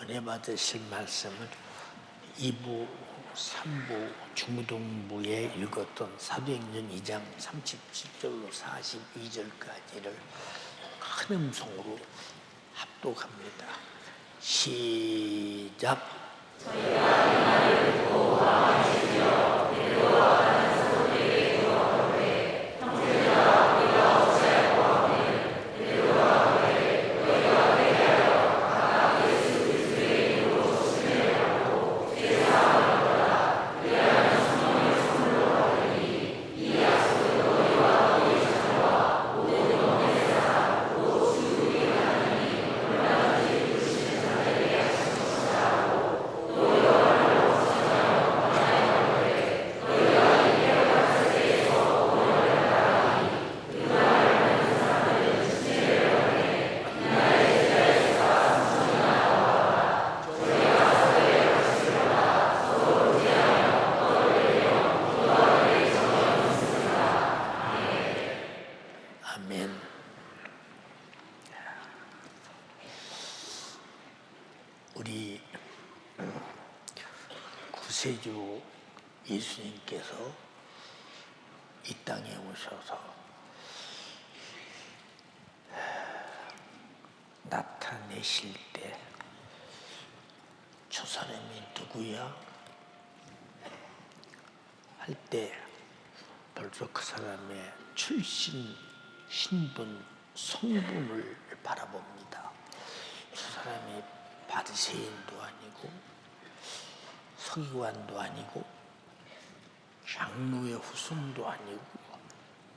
은혜 받으실 말씀은 2부, 3부 중무동부에 읽었던 사도행전 2장 37절로 42절까지를 큰 음성으로 합독합니다. 시작. 아멘. 우리 구세주 예수님께서 이 땅에 오셔서 나타내실 때 저 사람이 누구야? 할 때 벌써 그 사람의 출신, 신분, 성분을 바라봅니다. 저 사람이 바리새인도 아니고 서기관도 아니고 장로의 후손도 아니고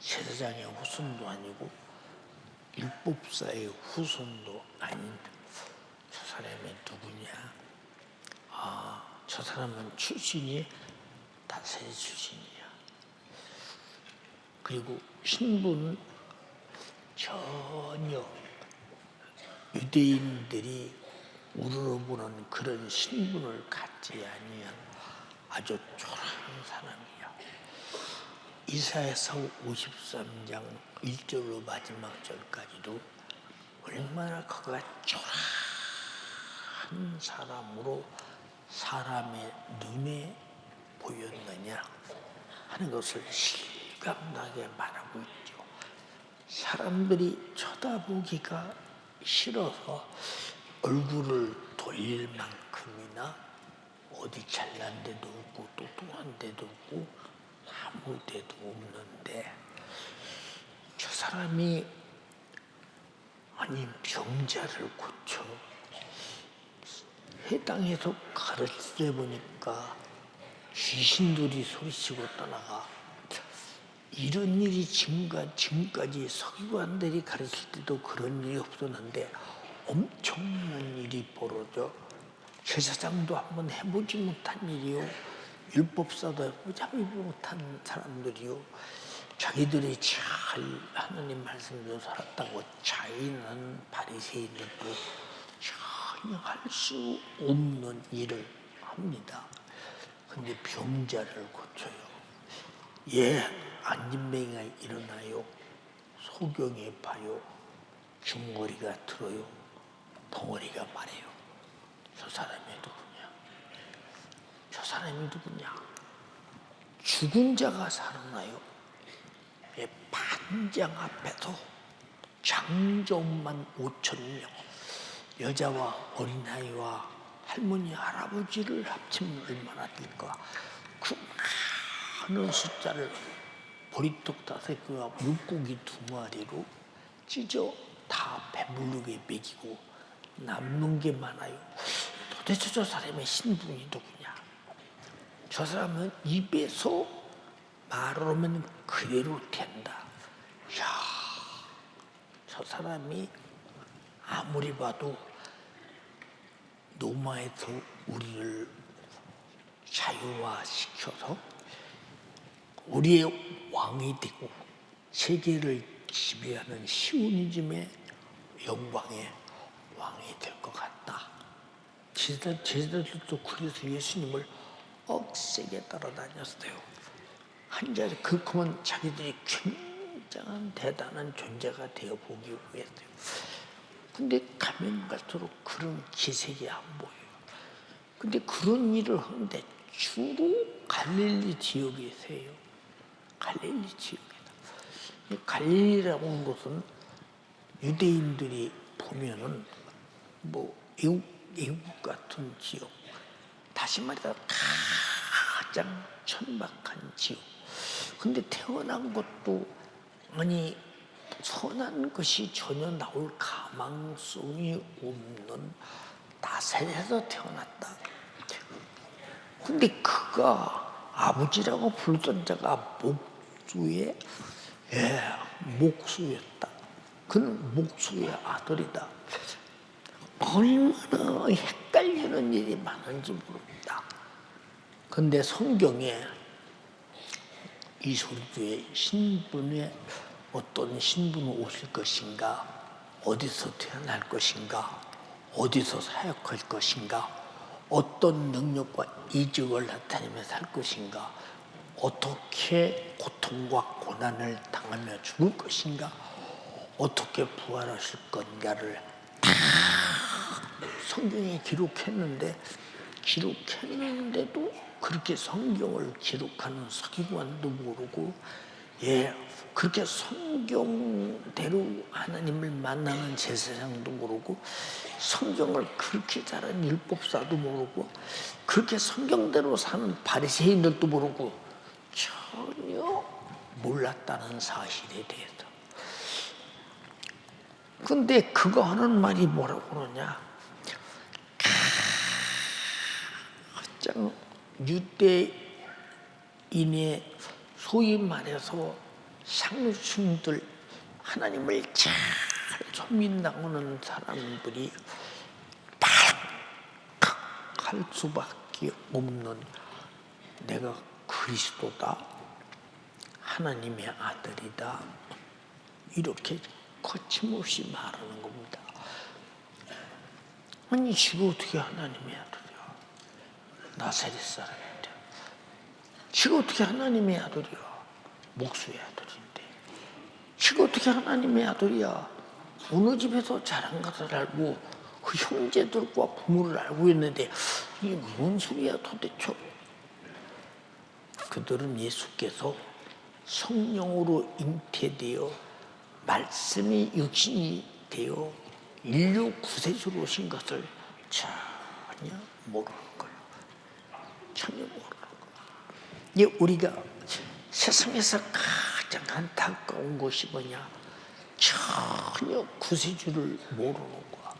제사장의 후손도 아니고 율법사의 후손도 아닌 저 사람이 누구냐? 저 사람은 출신이 다윗의 출신이야. 그리고 신분은 전혀 유대인들이 우러러보는 그런 신분을 갖지 아니한 아주 초라한 사람이야. 이사야서 53장 1절로 마지막 절까지도 얼마나 그가 초라한 사람으로 사람의 눈에 보였느냐 하는 것을 실감나게 말하고 있죠. 사람들이 쳐다보기가 싫어서 얼굴을 돌릴 만큼이나 어디 잘난 데도 없고 똑똑한 데도 없고 아무 데도 없는데 저 사람이 아니 병자를 고쳐 해당에서 가르칠 때 보니까 귀신들이 소리치고 떠나가. 이런 일이 지금까지 서기관들이 가르칠 때도 그런 일이 없었는데 엄청난 일이 벌어져. 제사장도 한번 해보지 못한 일이요, 율법사도 해보지 못한 사람들이요, 자기들이 잘 하나님 말씀대로 살았다고 자인한 바리새인들도 전혀 할 수 없는 일을 합니다. 근데 병자를 고쳐요. 안진뱅이가 일어나요. 소경이 봐요. 중거리가 들어요. 덩어리가 마래요. 저 사람이 누구냐? 저 사람이 누구냐? 죽은 자가 살아나요. 반장 앞에서 장정만 5,000명, 여자와 어린아이와 할머니, 할아버지를 합치면 얼마나 될까? 그 많은 숫자를 보리떡 5개와 물고기 2마리로 찢어 다 배부르게 먹이고 남는 게 많아요. 도대체 저 사람의 신분이 누구냐? 저 사람은 입에서 말을 하면 그대로 된다. 저 사람이 아무리 봐도 노마에서 우리를 자유화시켜서 우리의 왕이 되고 세계를 지배하는 시오니즘의 영광의 왕이 될 것 같다. 제자들도 그래서 예수님을 억세게 따라다녔어요. 한 자리 그렇면 자기들이 굉장한 대단한 존재가 되어 보기 위해서요. 근데 가면 갈수록 그런 기색이 안 보여요. 근데 그런 일을 하는데 주로 갈릴리 지역이세요. 갈릴리 지역이다. 갈릴리라고 하는 곳은 유대인들이 보면은 뭐 애국 같은 지역, 다시 말해서 가장 천박한 지역. 근데 태어난 것도 아니 선한 것이 전혀 나올 가망성이 없는 나사렛에서 태어났다. 근데 그가 아버지라고 부르던 자가 목수였다. 그는 목수의 아들이다. 얼마나 헷갈리는 일이 많은지 모릅니다. 근데 성경에 이소리주의 신분에 어떤 신분으로 오실 것인가, 어디서 태어날 것인가, 어디서 사역할 것인가, 어떤 능력과 이적을 나타내며 살 것인가, 어떻게 고통과 고난을 당하며 죽을 것인가, 어떻게 부활하실 건가를 다 성경에 기록했는데도 그렇게 성경을 기록하는 서기관도 모르고, 그렇게 성경대로 하나님을 만나는 제사장도 모르고, 성경을 그렇게 잘한 율법사도 모르고, 그렇게 성경대로 사는 바리새인들도 모르고 전혀 몰랐다는 사실에 대해서. 근데 그거 하는 말이 뭐라고 그러냐? 가장 유대인의 소위 말해서 상류층들, 하나님을 잘 섬긴다고는 사람들이 발칵할 수밖에 없는, 내가 그리스도다, 하나님의 아들이다, 이렇게 거침없이 말하는 겁니다. 아니 지가 어떻게 하나님의 아들이야? 나사렛 사람인데. 지가 어떻게 하나님의 아들이야? 목수의 아들인데. 지가 어떻게 하나님의 아들이야? 어느 집에서 자란 것을 알고 그 형제들과 부모를 알고 있는데 이게 뭔 소리야 도대체? 그들은 예수께서 성령으로 잉태되어 말씀이 육신이 되어 인류 구세주로 오신 것을 전혀 모르는 거예요. 전혀 모르는 거예요. 우리가 세상에서 가장 안타까운 것이 뭐냐? 전혀 구세주를 모르는 거야.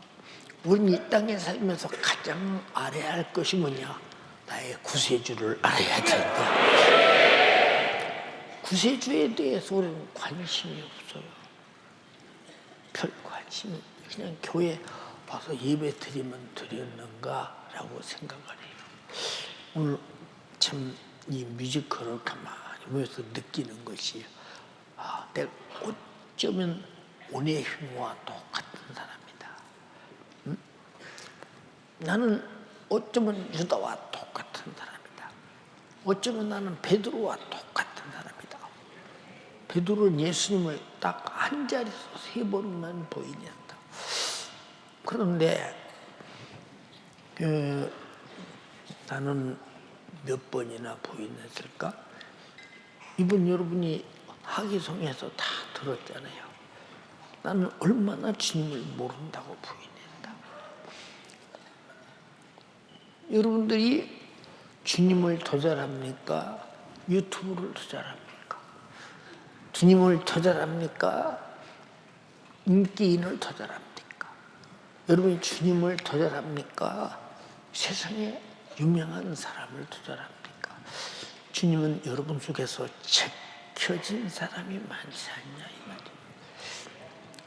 우리는 이 땅에 살면서 가장 알아야 할 것이 뭐냐? 나의 구세주를 알아야 된다. 구세주에 대해서 우리는 관심이 없어요. 별 관심이, 그냥 교회 와서 예배 드리면 드렸는가라고 생각을 해요. 오늘 참 이 뮤지컬을 가만히 보면서 느끼는 것이, 내가 어쩌면 오네시모와 똑같은 사람이다. 응? 나는 어쩌면 유다와 똑같은 사람이다. 어쩌면 나는 베드로와 똑같은 사람이다. 베드로는 예수님을 딱 한 자리에서 3번만 부인했다. 그런데 나는 몇 번이나 부인했을까? 이번 여러분이 학예성에서 다 들었잖아요. 나는 얼마나 주님을 모른다고 부인했다. 여러분들이 주님을 더 잘합니까? 유튜브를 더 잘합니까? 주님을 더 잘합니까? 인기인을 더 잘합니까? 여러분이 주님을 더 잘합니까? 세상에 유명한 사람을 더 잘합니까? 주님은 여러분 속에서 제껴진 사람이 많지 않냐 이 말이에요.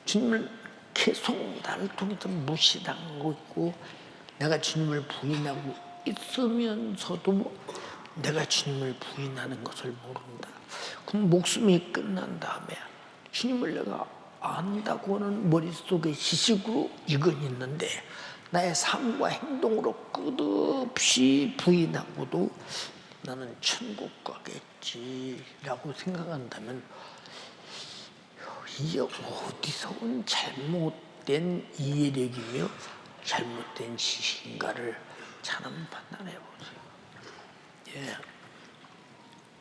주님을 계속 나를 통해서 무시당하고 있고, 내가 주님을 부인하고 있으면서도 내가 주님을 부인하는 것을 모른다. 그럼 목숨이 끝난 다음에 주님을 내가 안다고는 머릿속에 지식으로 이건 있는데 나의 삶과 행동으로 끝없이 부인하고도 나는 천국 가겠지라고 생각한다면 이게 어디서 온 잘못 잘못된 이해력이며 잘못된 지식인가를 참 판단해 보세요. 예.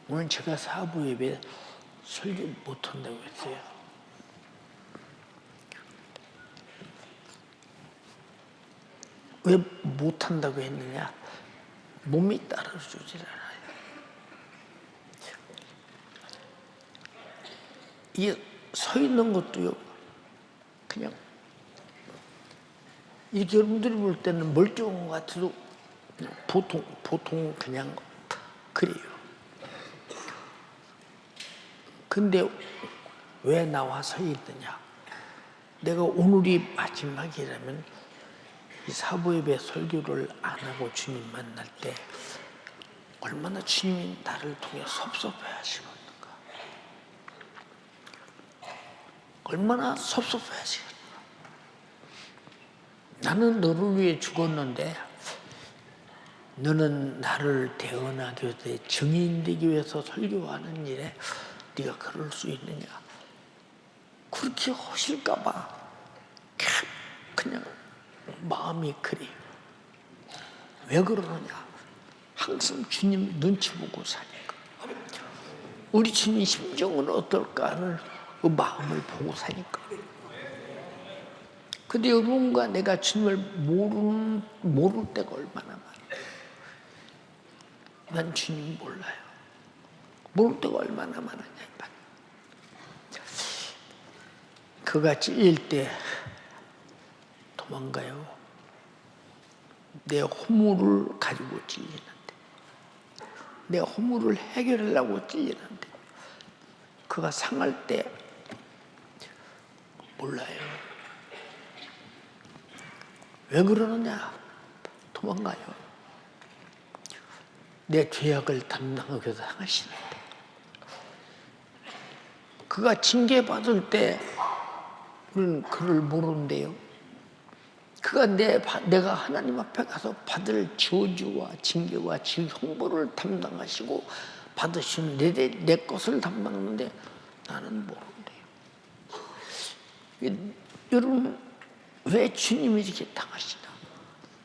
오늘 제가 사부 예배 설교 못한다고 했어요. 왜 못한다고 했느냐? 몸이 따라주질 않아요. 이게 서 있는 것도요, 그냥 이렇게 여러분들이 볼 때는 멀쩡한 것 같아도 보통 그냥 그래요. 근데 왜 나와 서 있느냐? 내가 오늘이 마지막이라면 이 사부예배 설교를 안 하고 주님 만날 때 얼마나 주님이 나를 통해 섭섭해 하시겠는가. 얼마나 섭섭해 하시겠는가. 나는 너를 위해 죽었는데 너는 나를 대언하기 위해 증인되기 위해서 설교하는 일에 네가 그럴 수 있느냐. 그렇게 하실까 봐 그냥 마음이 그래요. 왜 그러느냐. 항상 주님 눈치 보고 사니까. 우리 주님 심정은 어떨까 하는 그 마음을 보고 사니까. 근데 여러분과 내가 주님을 모를 때가 얼마나 많아요. 난 주님 몰라요. 모를 때가 얼마나 많으냐. 그가 찔릴 때 도망가요. 내 허물을 가지고 찔리는데, 내 허물을 해결하려고 찔리는데, 그가 상할 때 몰라요. 왜 그러느냐? 도망가요. 내 죄악을 담당하기 위해서 상하시는데, 그가 징계받을 때 우리는 그를 모르는데요. 그가 내가 하나님 앞에 가서 받을 저주와 징계와 형벌을 담당하시고 받으시는 내 것을 담당하는데 나는 모른대요. 여러분, 왜 주님이 이렇게 당하시나?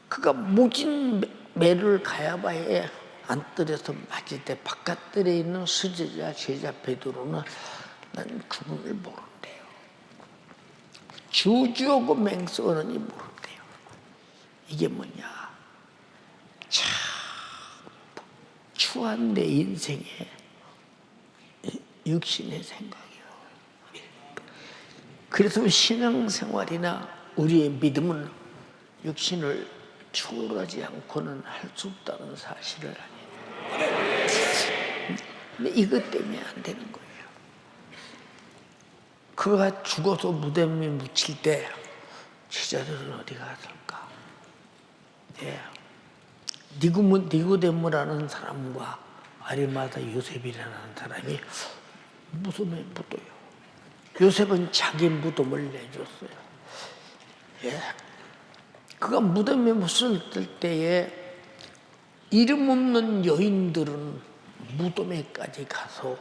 그가 모진 매를 가야바에 안뜰에서 맞을 때 바깥들에 있는 수제자 제자 베드로는 난 그분을 모른대요. 주주하고 맹세하느니 모른대요. 이게 뭐냐? 참 추한 내 인생의 육신의 생각이요. 그래서 신앙생활이나 우리의 믿음은 육신을 초월하지 않고는 할 수 없다는 사실을 아니에요. 근데 이것 때문에 안 되는 거예요. 그가 죽어서 무덤에 묻힐 때 제자들은 어디 갔을까? 예. 니고데모라는 사람과 아리마다 요셉이라는 사람이 무덤에 묻어요. 요셉은 자기 무덤을 내줬어요. 예. 그가 무덤에 묻을 때에 이름 없는 여인들은 무덤에까지 가서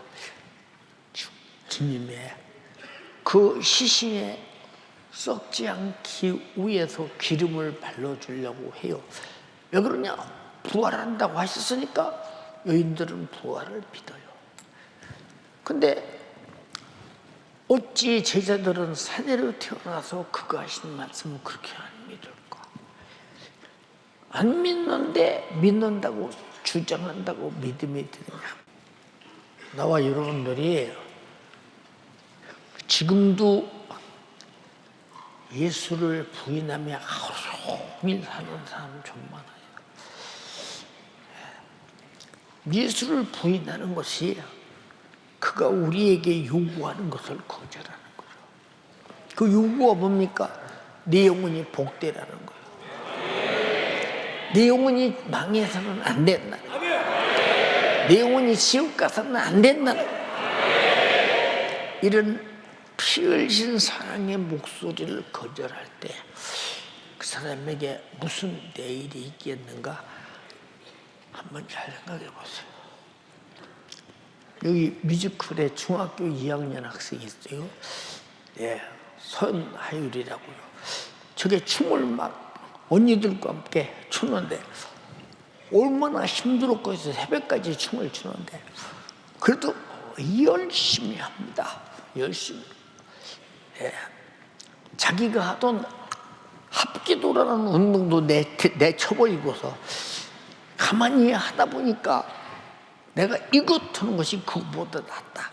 주님의 그 시신에 썩지 않기 위해서 기름을 발라주려고 해요. 왜 그러냐? 부활한다고 하셨으니까 여인들은 부활을 믿어요. 근데 어찌 제자들은 사내로 태어나서 그가 하신 말씀을 그렇게 안 믿을까? 안 믿는데 믿는다고 주장한다고 믿음이 드느냐? 나와 여러분들이 지금도 예수를 부인하며 하루 종일 사는 사람 좀 많아요. 예수를 부인하는 것이 그가 우리에게 요구하는 것을 거절하는 거죠. 그 요구가 뭡니까? 내 영혼이 복되라는 거예요. 내 영혼이 망해서는 안 된다. 내 영혼이 지옥 가서는 안 된다는 거예요. 이런 피 흘린 사랑의 목소리를 거절할 때 그 사람에게 무슨 내일이 있겠는가? 한번 잘 생각해 보세요. 여기 뮤지컬에 중학교 2학년 학생이 있어요. 예, 선하율이라고요. 저게 춤을 막 언니들과 함께 추는데 얼마나 힘들었겠어요. 새벽까지 춤을 추는데 그래도 열심히 합니다. 열심히. 예. 자기가 하던 합기도라는 운동도 내쳐버리고서 가만히 하다 보니까 내가 이것 하는 것이 그것보다 낫다.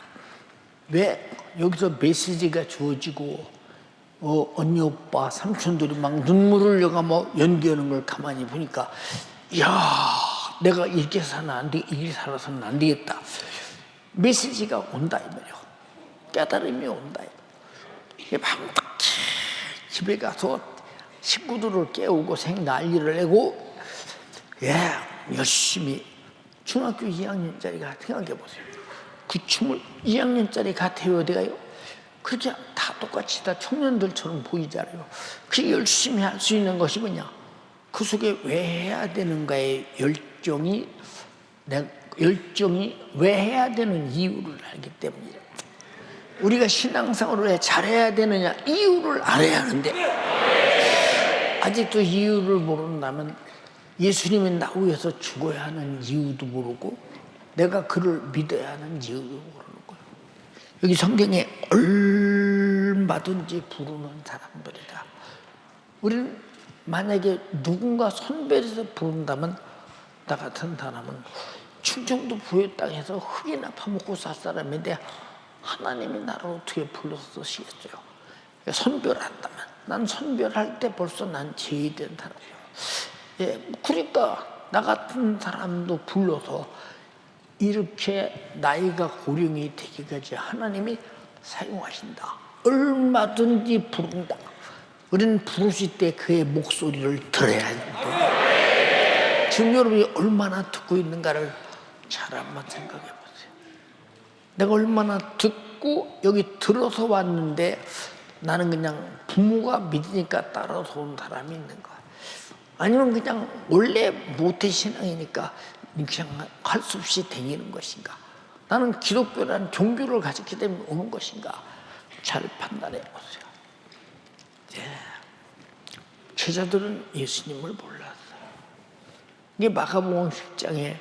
왜 여기서 메시지가 주어지고 언니 오빠 삼촌들이 막 눈물을 흘려가 뭐 연기하는 걸 가만히 보니까 야 내가 이렇게 살아서는 안 돼, 이렇게 살아서는 안 되겠다. 메시지가 온다 이 말이야. 깨달음이 온다. 밤늦게 집에 가서 식구들을 깨우고 난리를 내고 열심히 중학교 2학년짜리가 생각해 보세요. 그 춤을 2학년짜리 같아요, 내가요. 그렇게 다 똑같이 다 청년들처럼 보이잖아요. 그 열심히 할 수 있는 것이 뭐냐? 그 속에 왜 해야 되는가의 열정이 왜 해야 되는 이유를 알기 때문이에요. 우리가 신앙생활을 왜 잘해야 되느냐? 이유를 알아야 하는데 아직도 이유를 모른다면 예수님이 나를 위해서 죽어야 하는 이유도 모르고 내가 그를 믿어야 하는 이유도 모르는 거예요. 여기 성경에 얼마든지 부르는 사람들이다. 우리는 만약에 누군가 선별해서 부른다면 나 같은 사람은 충청도 부여 땅에서 흙이나 파먹고 살 사람인데 하나님이 나를 어떻게 불러서 쓰시겠어요? 선별한다면 난 선별할 때 벌써 난 제의된 사람이에요. 그러니까 나 같은 사람도 불러서 이렇게 나이가 고령이 되기까지 하나님이 사용하신다. 얼마든지 부른다. 우리는 부르실 때 그의 목소리를 들어야 하는데 지금 여러분이 얼마나 듣고 있는가를 잘 한번 생각해 보세요. 내가 얼마나 듣고 여기 들어서 왔는데 나는 그냥 부모가 믿으니까 따라서 온 사람이 있는 거야. 아니면 그냥 원래 모태신앙이니까 그냥 할 수 없이 다니는 것인가. 나는 기독교라는 종교를 가졌기 때문에 오는 것인가. 잘 판단해 보세요. 제자들은 예수님을 몰랐어요. 이게 마가복음 10장에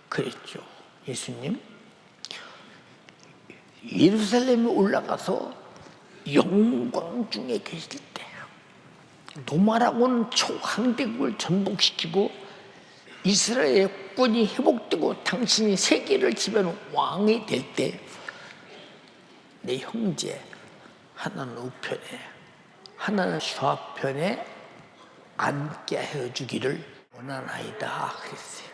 그랬죠. 예수님 예루살렘에 올라가서 영광 중에 계실 때 노마라고는 초강대국을 전복시키고 이스라엘의 국권이 회복되고 당신이 세계를 지배하는 왕이 될 때 내 형제 하나는 우편에 하나는 좌편에 앉게 해주기를 원하나이다 그랬어요.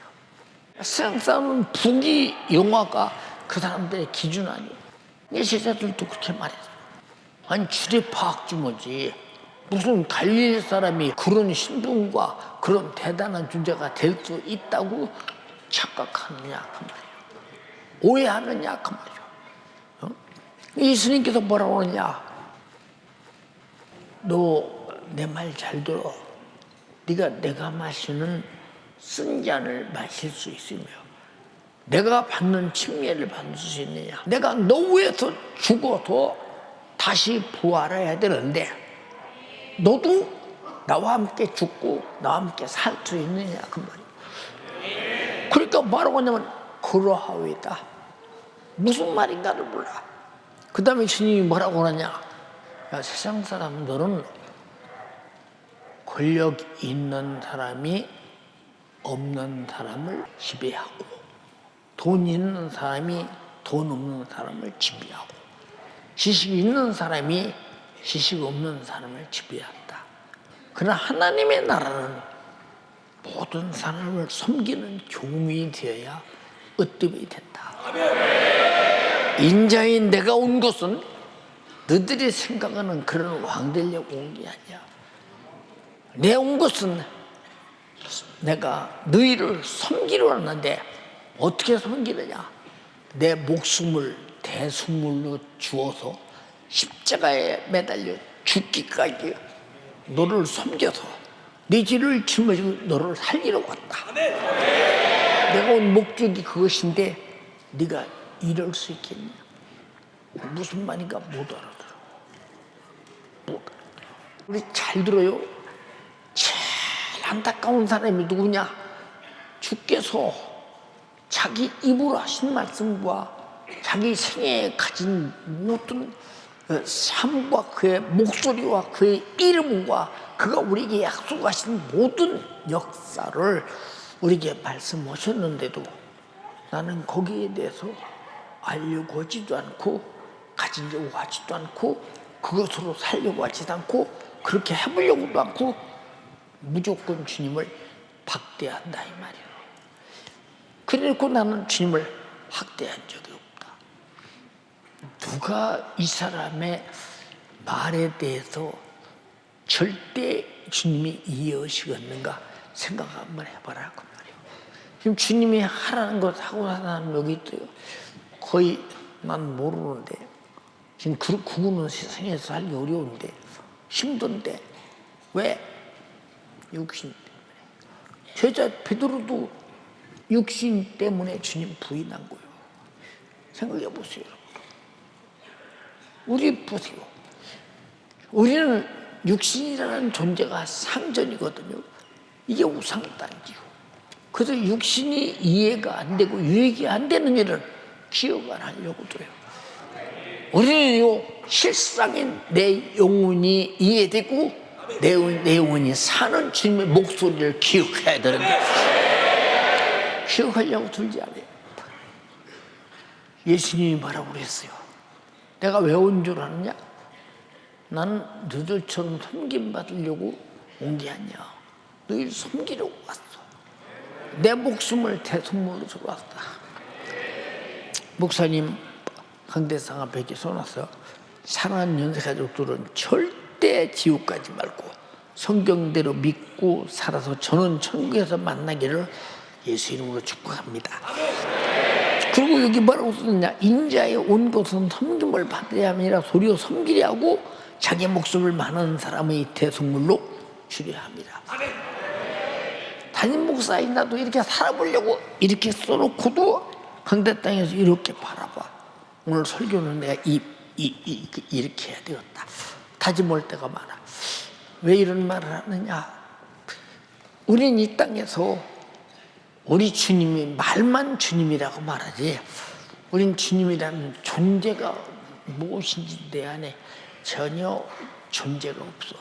세상 사람은 북이 영화가 그 사람들의 기준 아니에요. 제자들도 그렇게 말했어요. 아니 주례 파악 좀 하지. 무슨 갈릴리 사람이 그런 신분과 그런 대단한 존재가 될 수 있다고 착각하느냐 그 말이에요. 오해하느냐 그 말이에요. 예수님께서 뭐라고 하느냐? 너 내 말 잘 들어. 네가 내가 마시는 쓴 잔을 마실 수 있으며 내가 받는 침례를 받을 수 있느냐? 내가 너 위해서 죽어도 다시 부활해야 되는데 너도 나와 함께 죽고 나와 함께 살 수 있느냐 그 말이에요. 그러니까 뭐라고 하냐면 그러하오이다. 무슨 말인가를 몰라. 그 다음에 주님이 뭐라고 하냐? 야, 세상 사람들은 권력 있는 사람이 없는 사람을 지배하고 돈 있는 사람이 돈 없는 사람을 지배하고 지식 있는 사람이 지식 없는 사람을 지배한다. 그러나 하나님의 나라는 모든 사람을 섬기는 교훈이 되어야 으뜸이 된다. 인자인 내가 온 것은 너희들이 생각하는 그런 왕 되려고 온 게 아니야. 내 온 것은 내가 너희를 섬기러 왔는데 어떻게 섬기느냐? 내 목숨을 대속물로 주어서 십자가에 매달려 죽기까지 너를 섬겨서 네 죄를 짊어지고 너를 살리러 왔다. 내가 온 목적이 그것인데 네가 이럴 수 있겠냐? 무슨 말인가 못 알아들어. 못 알아들어. 우리 잘 들어요. 제일 안타까운 사람이 누구냐? 주께서 자기 입으로 하신 말씀과 자기 생애에 가진 모든 삶과 그의 목소리와 그의 이름과 그가 우리에게 약속하신 모든 역사를 우리에게 말씀하셨는데도 나는 거기에 대해서 알려고 하지도 않고 가지려고 하지도 않고 그것으로 살려고 하지도 않고 그렇게 해보려고도 않고 무조건 주님을 박대한다 이 말이에요. 그래놓고 나는 주님을 학대한 적이 없다. 누가 이 사람의 말에 대해서 절대 주님이 이해하시겠는가 생각 한번 해봐라 그 말이에요. 지금 주님이 하라는 것 하고 하는 여기 있어요. 거의 난 모르는데 지금 그거는 세상에서 하기 어려운데 힘든데 왜? 육신 때문에. 제자 베드로도 육신 때문에 주님 부인한 거예요. 생각해 보세요, 여러분. 우리 보세요. 우리는 육신이라는 존재가 상전이거든요. 이게 우상단지요. 그래서 육신이 이해가 안 되고 유익이 안 되는 일을 기억 안 하려고 들어요. 우리는요, 실상인 내 영혼이 이해되고 내 영혼이 사는 주님의 목소리를 기억해야 되는데 기억하려고 들지 않아요. 예수님이 뭐라고 그랬어요? 내가 왜 온 줄 아느냐? 나는 너희들처럼 섬김받으려고 온 게 아니야. 너희를 섬기려고 왔어. 내 목숨을 대속물로 주러 왔다. 목사님 강대상 앞에 이렇게 써놨어요. 사랑하는 연세가족들은 절대 지옥 가지 말고 성경대로 믿고 살아서 저는 천국에서 만나기를 예수 이름으로 축복합니다. 그리고 여기 뭐라고 썼냐? 인자에 온 것은 섬김을 받으려 함이라 소리로 섬기려 하고 자기 목숨을 많은 사람의 대속물로 주려 합니다. 담임 목사인 나도 이렇게 살아보려고 이렇게 써놓고도 강대 땅에서 이렇게 바라봐. 오늘 설교는 내가 이렇게 해야 되겠다. 다짐할 때가 많아. 왜 이런 말을 하느냐? 우린 이 땅에서 우리 주님이 말만 주님이라고 말하지 우린 주님이라는 존재가 무엇인지 내 안에 전혀 존재가 없어.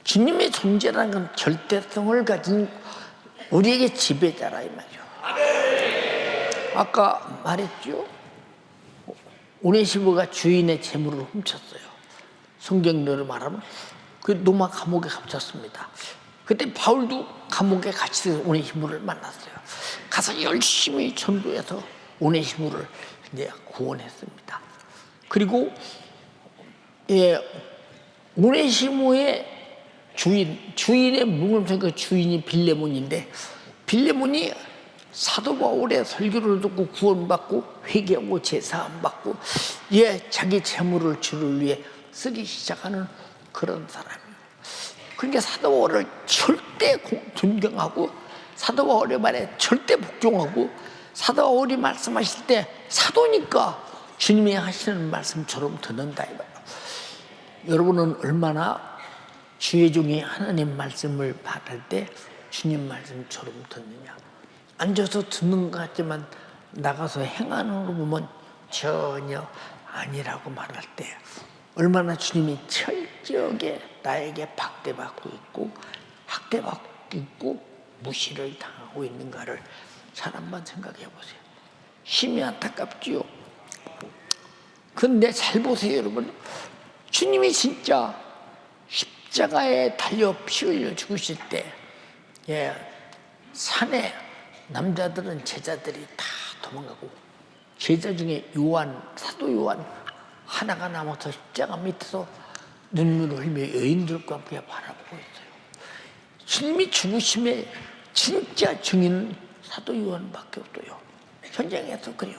주님의 존재라는 건 절대성을 가진 우리에게 지배자라 이 말이야. 아까 말했죠? 오네시모가 주인의 재물을 훔쳤어요. 성경대로 말하면 그 로마 감옥에 갇혔습니다. 그때 바울도 감옥에 같이 오네시모를 만났어요. 가서 열심히 전도해서 오네시모를 이제 구원했습니다. 그리고 오네시모의 주인의 묵음성 그 주인이 빌레몬인데 빌레몬이 사도 바울의 설교를 듣고 구원받고 회개하고 제사함 받고 자기 재물을 주를 위해 쓰기 시작하는 그런 사람이에요. 그러니까 사도 바울을 절대 존경하고 사도 바울의 말에 절대 복종하고 사도 바울이 말씀하실 때 사도니까 주님이 하시는 말씀처럼 듣는다 이 말이에요. 여러분은 얼마나 주의 종이 하나님 말씀을 받을 때 주님 말씀처럼 듣느냐? 앉아서 듣는 것 같지만 나가서 행하는 거 보면 전혀 아니라고 말할 때 얼마나 주님이 철저하게 나에게 박대받고 있고 학대받고 있고 무시를 당하고 있는가를 잘 한번 생각해 보세요. 심히 안타깝지요. 근데 잘 보세요 여러분. 주님이 진짜 십자가에 달려 피 흘려 죽으실 때 산에 남자들은 제자들이 다 도망가고 제자 중에 사도 요한 하나가 남아서 십자가 밑에서 눈물을 흘리며 여인들과 함께 바라보고 있어요. 주님이 죽으심에 진짜 증인은 사도 요한밖에 없어요. 현장에서 그래요.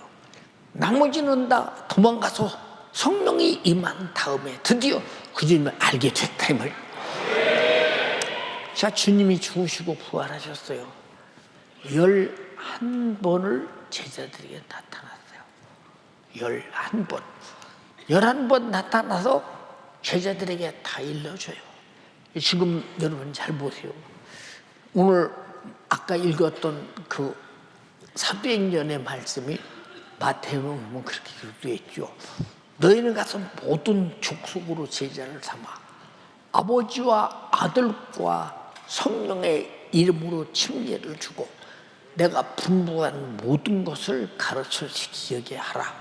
나머지는 다 도망가서 성령이 임한 다음에 드디어 그 주님을 알게 됐다 이 말. 자, 주님이 죽으시고 부활하셨어요. 11번을 제자들에게 나타났어요. 11번. 11번 나타나서 제자들에게 다 일러줘요. 지금 여러분 잘 보세요. 오늘 아까 읽었던 그 사도행전의 말씀이 마태복음에 보면 그렇게 기록되어 있죠. 너희는 가서 모든 족속으로 제자를 삼아 아버지와 아들과 성령의 이름으로 침례를 주고 내가 분부한 모든 것을 가르쳐 지키게 하라.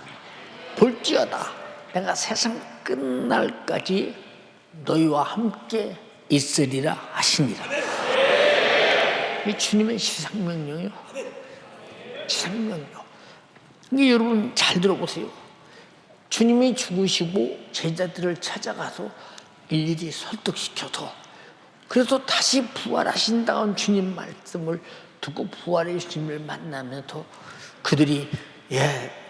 볼지어다 내가 세상 끝날까지 너희와 함께 있으리라 하시니라. 이 주님의 지상명령이요. 지상명령. 근데 여러분 잘 들어보세요. 주님이 죽으시고 제자들을 찾아가서 일일이 설득시켜서 그래서 다시 부활하신다는 주님 말씀을 듣고 부활의 주님을 만나면서 그들이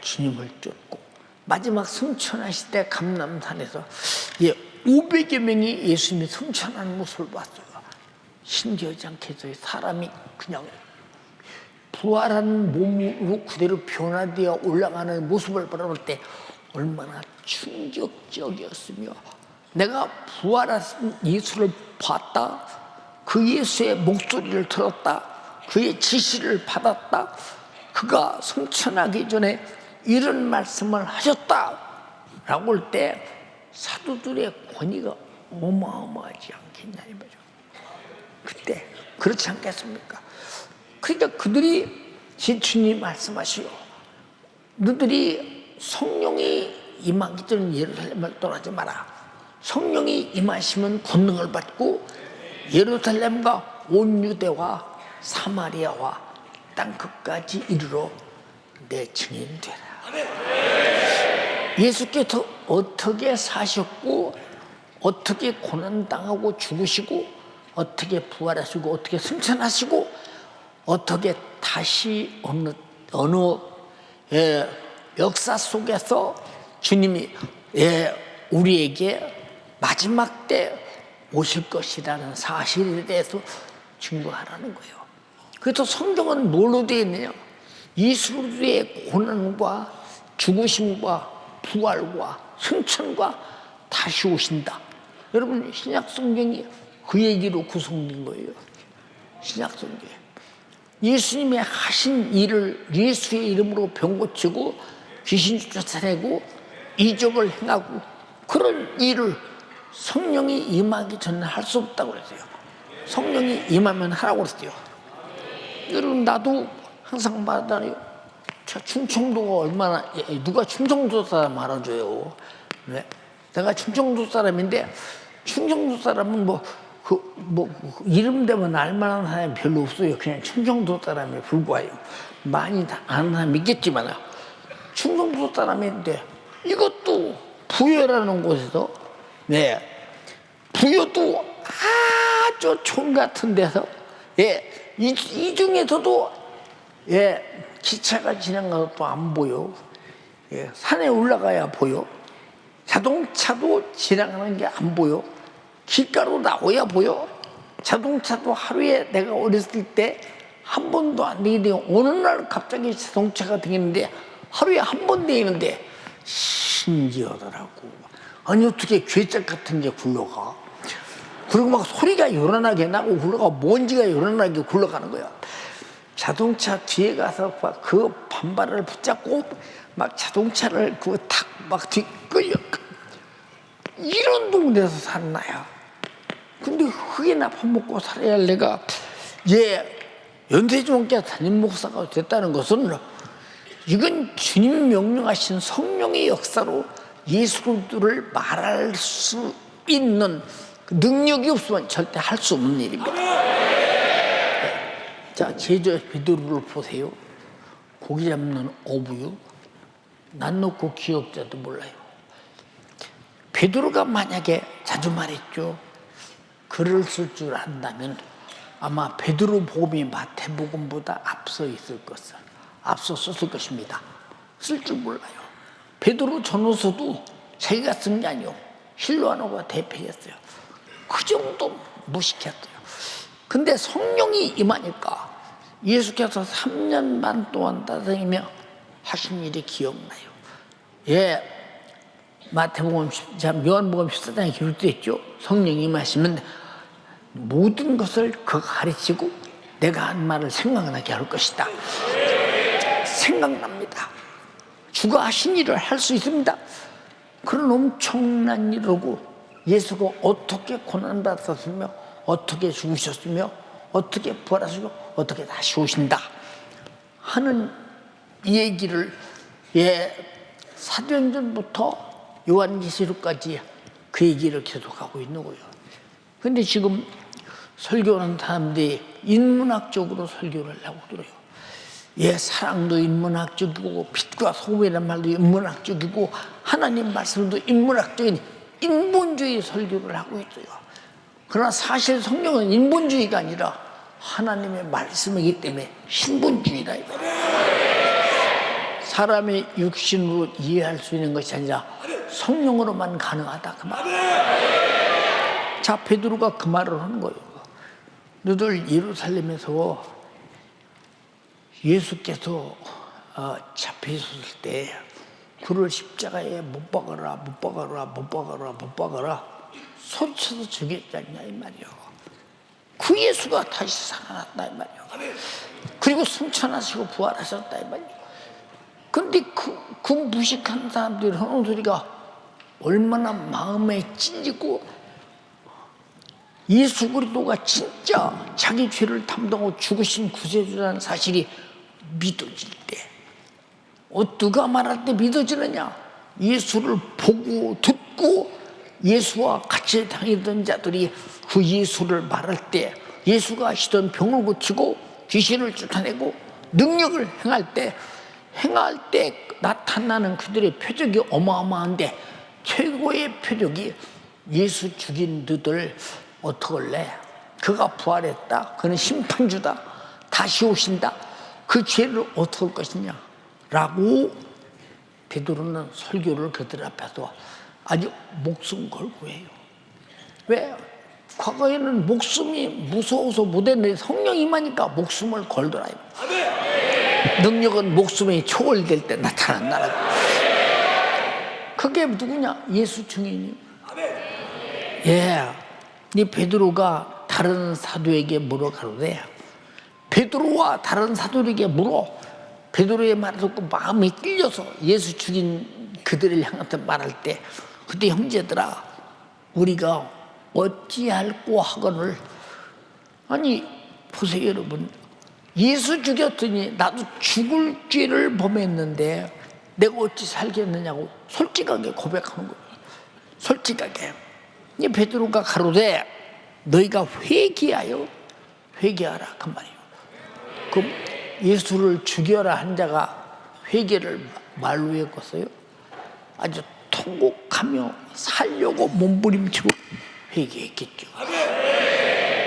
주님을 쫓고 마지막 승천하실 때 감람산에서 500여 명이 예수님이 승천하는 모습을 봤어요. 신기하지 않겠어요? 사람이 그냥 부활한 몸으로 그대로 변화되어 올라가는 모습을 바라볼 때 얼마나 충격적이었으며 내가 부활하신 예수를 봤다. 그 예수의 목소리를 들었다. 그의 지시를 받았다. 그가 승천하기 전에 이런 말씀을 하셨다 라고 할 때 사도들의 권위가 어마어마하지 않겠냐 이 말이죠. 그때 그렇지 않겠습니까? 그러니까 그들이 주님 말씀하시오. 너희들이 성령이 임하기 전에 예루살렘을 떠나지 마라. 성령이 임하시면 권능을 받고 예루살렘과 온 유대와 사마리아와 땅 끝까지 이르러 내 증인 되라. 예수께서 어떻게 사셨고 어떻게 고난당하고 죽으시고 어떻게 부활하시고 어떻게 승천하시고 어떻게 다시 어느 역사 속에서 주님이 우리에게 마지막 때 오실 것이라는 사실에 대해서 증거하라는 거예요. 그래서 성경은 뭘로 되어 있느냐? 예수의 고난과 죽으심과 부활과 승천과 다시 오신다. 여러분 신약 성경이 그 얘기로 구성된 거예요. 신약 성경. 예수님이 하신 일을 예수의 이름으로 병 고치고 귀신 쫓아내고 이적을 행하고 그런 일을 성령이 임하기 전에 할 수 없다고 그랬어요. 성령이 임하면 하라고 그랬어요. 여러분 나도 항상 말하잖아요. 저 충청도가 얼마나 누가 충청도 사람 알아줘요. 네? 내가 충청도 사람인데 충청도 사람은 이름 되면 알만한 사람이 별로 없어요. 그냥 충청도 사람에 불과해요. 많이 다 아는 사람이 있겠지만 충청도 사람인데 이것도 부여라는 곳에서 부여도 아주 촌 같은 데서 이 중에서도 기차가 지나가도 또 안 보여. 산에 올라가야 보여. 자동차도 지나가는 게 안 보여. 길가로 나와야 보여. 자동차도 하루에 내가 어렸을 때 한 번도 안 되는데 어느 날 갑자기 자동차가 다니는데 하루에 한 번 다니는데 신기하더라고. 아니 어떻게 괴짝 같은 게 굴러가. 그리고 막 소리가 요란하게 나고 굴러가 먼지가 요란하게 굴러가는 거야. 자동차 뒤에 가서 막 그 반발을 붙잡고 막 자동차를 그거 탁막 뒤끌려. 이런 동네에서 사는 나야. 근데 흙이나 파먹고 살아야 할 내가 연세중학교 담임 목사가 됐다는 것은 이건 주님 명령하신 성령의 역사로 예수 그리스도를 말할 수 있는 능력이 없으면 절대 할 수 없는 일입니다. 자, 제자 베드로를 보세요. 고기 잡는 어부요. 난 놓고 기억자도 몰라요. 베드로가 만약에 자주 말했죠. 글을 쓸 줄 안다면 아마 베드로 복음이 마태복음보다 앞서 있을 것을 앞서 썼을 것입니다. 쓸 줄 몰라요. 베드로 전후서도 자기가 쓴 게 아니요. 실로아노가 대표했어요. 그 정도 무식했어요. 근데 성령이 임하니까 예수께서 3년 반 동안 따다니며 하신 일이 기억나요. 마태복음, 요한복음 14장에 기록되어 있죠. 성령이 임하시면 모든 것을 그가 가르치고 내가 한 말을 생각나게 할 것이다. 생각납니다. 주가 하신 일을 할 수 있습니다. 그런 엄청난 일이고 예수가 어떻게 고난받았으며 어떻게 죽으셨으며 어떻게 부활하시고 어떻게 다시 오신다 하는 이 얘기를 사도행전부터 요한계시록까지 그 얘기를 계속하고 있는 거예요. 근데 지금 설교하는 사람들이 인문학적으로 설교를 하고 들어요. 사랑도 인문학적이고 빛과 소금이라는 말도 인문학적이고 하나님 말씀도 인문학적인 인본주의 설교를 하고 있어요. 그러나 사실 성경은 인본주의가 아니라 하나님의 말씀이기 때문에 신본주의다. 사람의 육신으로 이해할 수 있는 것이 아니라 성령으로만 가능하다 그 말. 자, 베드로가 그 말을 하는 거예요. 너들 예루살렘에서 예수께서 잡히셨을 때 그를 십자가에 못 박아라 못 박아라 못 박아라 못 박아라 소리쳐서 죽였지 않냐 이 말이요. 그 예수가 다시 살아났다 이 말이요. 그리고 승천하시고 부활하셨다 이 말이요. 근데 그 무식한 사람들이 하는 소리가 얼마나 마음에 찔리고 예수 그리스도가 진짜 자기 죄를 담당하고 죽으신 구세주라는 사실이 믿어질 때 누가 말할 때 믿어지느냐? 예수를 보고 듣고 예수와 같이 다니던 자들이 그 예수를 말할 때 예수가 하시던 병을 고치고 귀신을 쫓아내고 능력을 행할 때 나타나는 그들의 표적이 어마어마한데 최고의 표적이 예수 죽인 너들 어떡할래? 그가 부활했다. 그는 심판주다. 다시 오신다. 그 죄를 어떻게 할 것이냐? 라고 베드로는 설교를 그들 앞에서 아주 목숨 걸고 해요. 왜? 과거에는 목숨이 무서워서 못했는데 성령 임하니까 목숨을 걸더라. 능력은 목숨이 초월될 때 나타난다라고. 그게 누구냐? 예수 증인이요. 이 베드로가 다른 사도에게 물어가로되 베드로와 다른 사도에게 물어 베드로의 말을 듣고 마음이 끌려서 예수 죽인 그들을 향해서 말할 때 그때 형제들아 우리가 어찌할꼬 하거늘 아니 보세요 여러분 예수 죽였더니 나도 죽을 죄를 범했는데 내가 어찌 살겠느냐고 솔직하게 고백하는 거예요. 솔직하게. 이 베드로가 가로되 너희가 회개하라 그 말이에요. 그럼 예수를 죽여라 한 자가 회개를 말로 했겠어요? 아주 통곡하며 살려고 몸부림치고 회개했겠죠.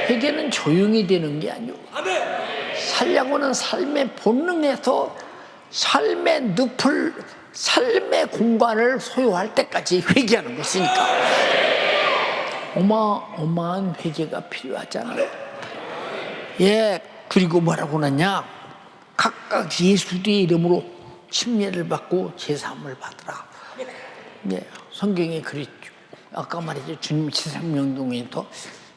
회개는 조용히 되는 게 아니고 살려고는 삶의 본능에서 삶의 늪을 삶의 공간을 소유할 때까지 회개하는 것이니까 어마어마한 회개가 필요하잖아요. 그리고 뭐라고 하냐 각각 예수의 이름으로 침례를 받고 제사함을 받으라. 성경에 그랬죠. 아까 말했죠. 주님 지상명령에서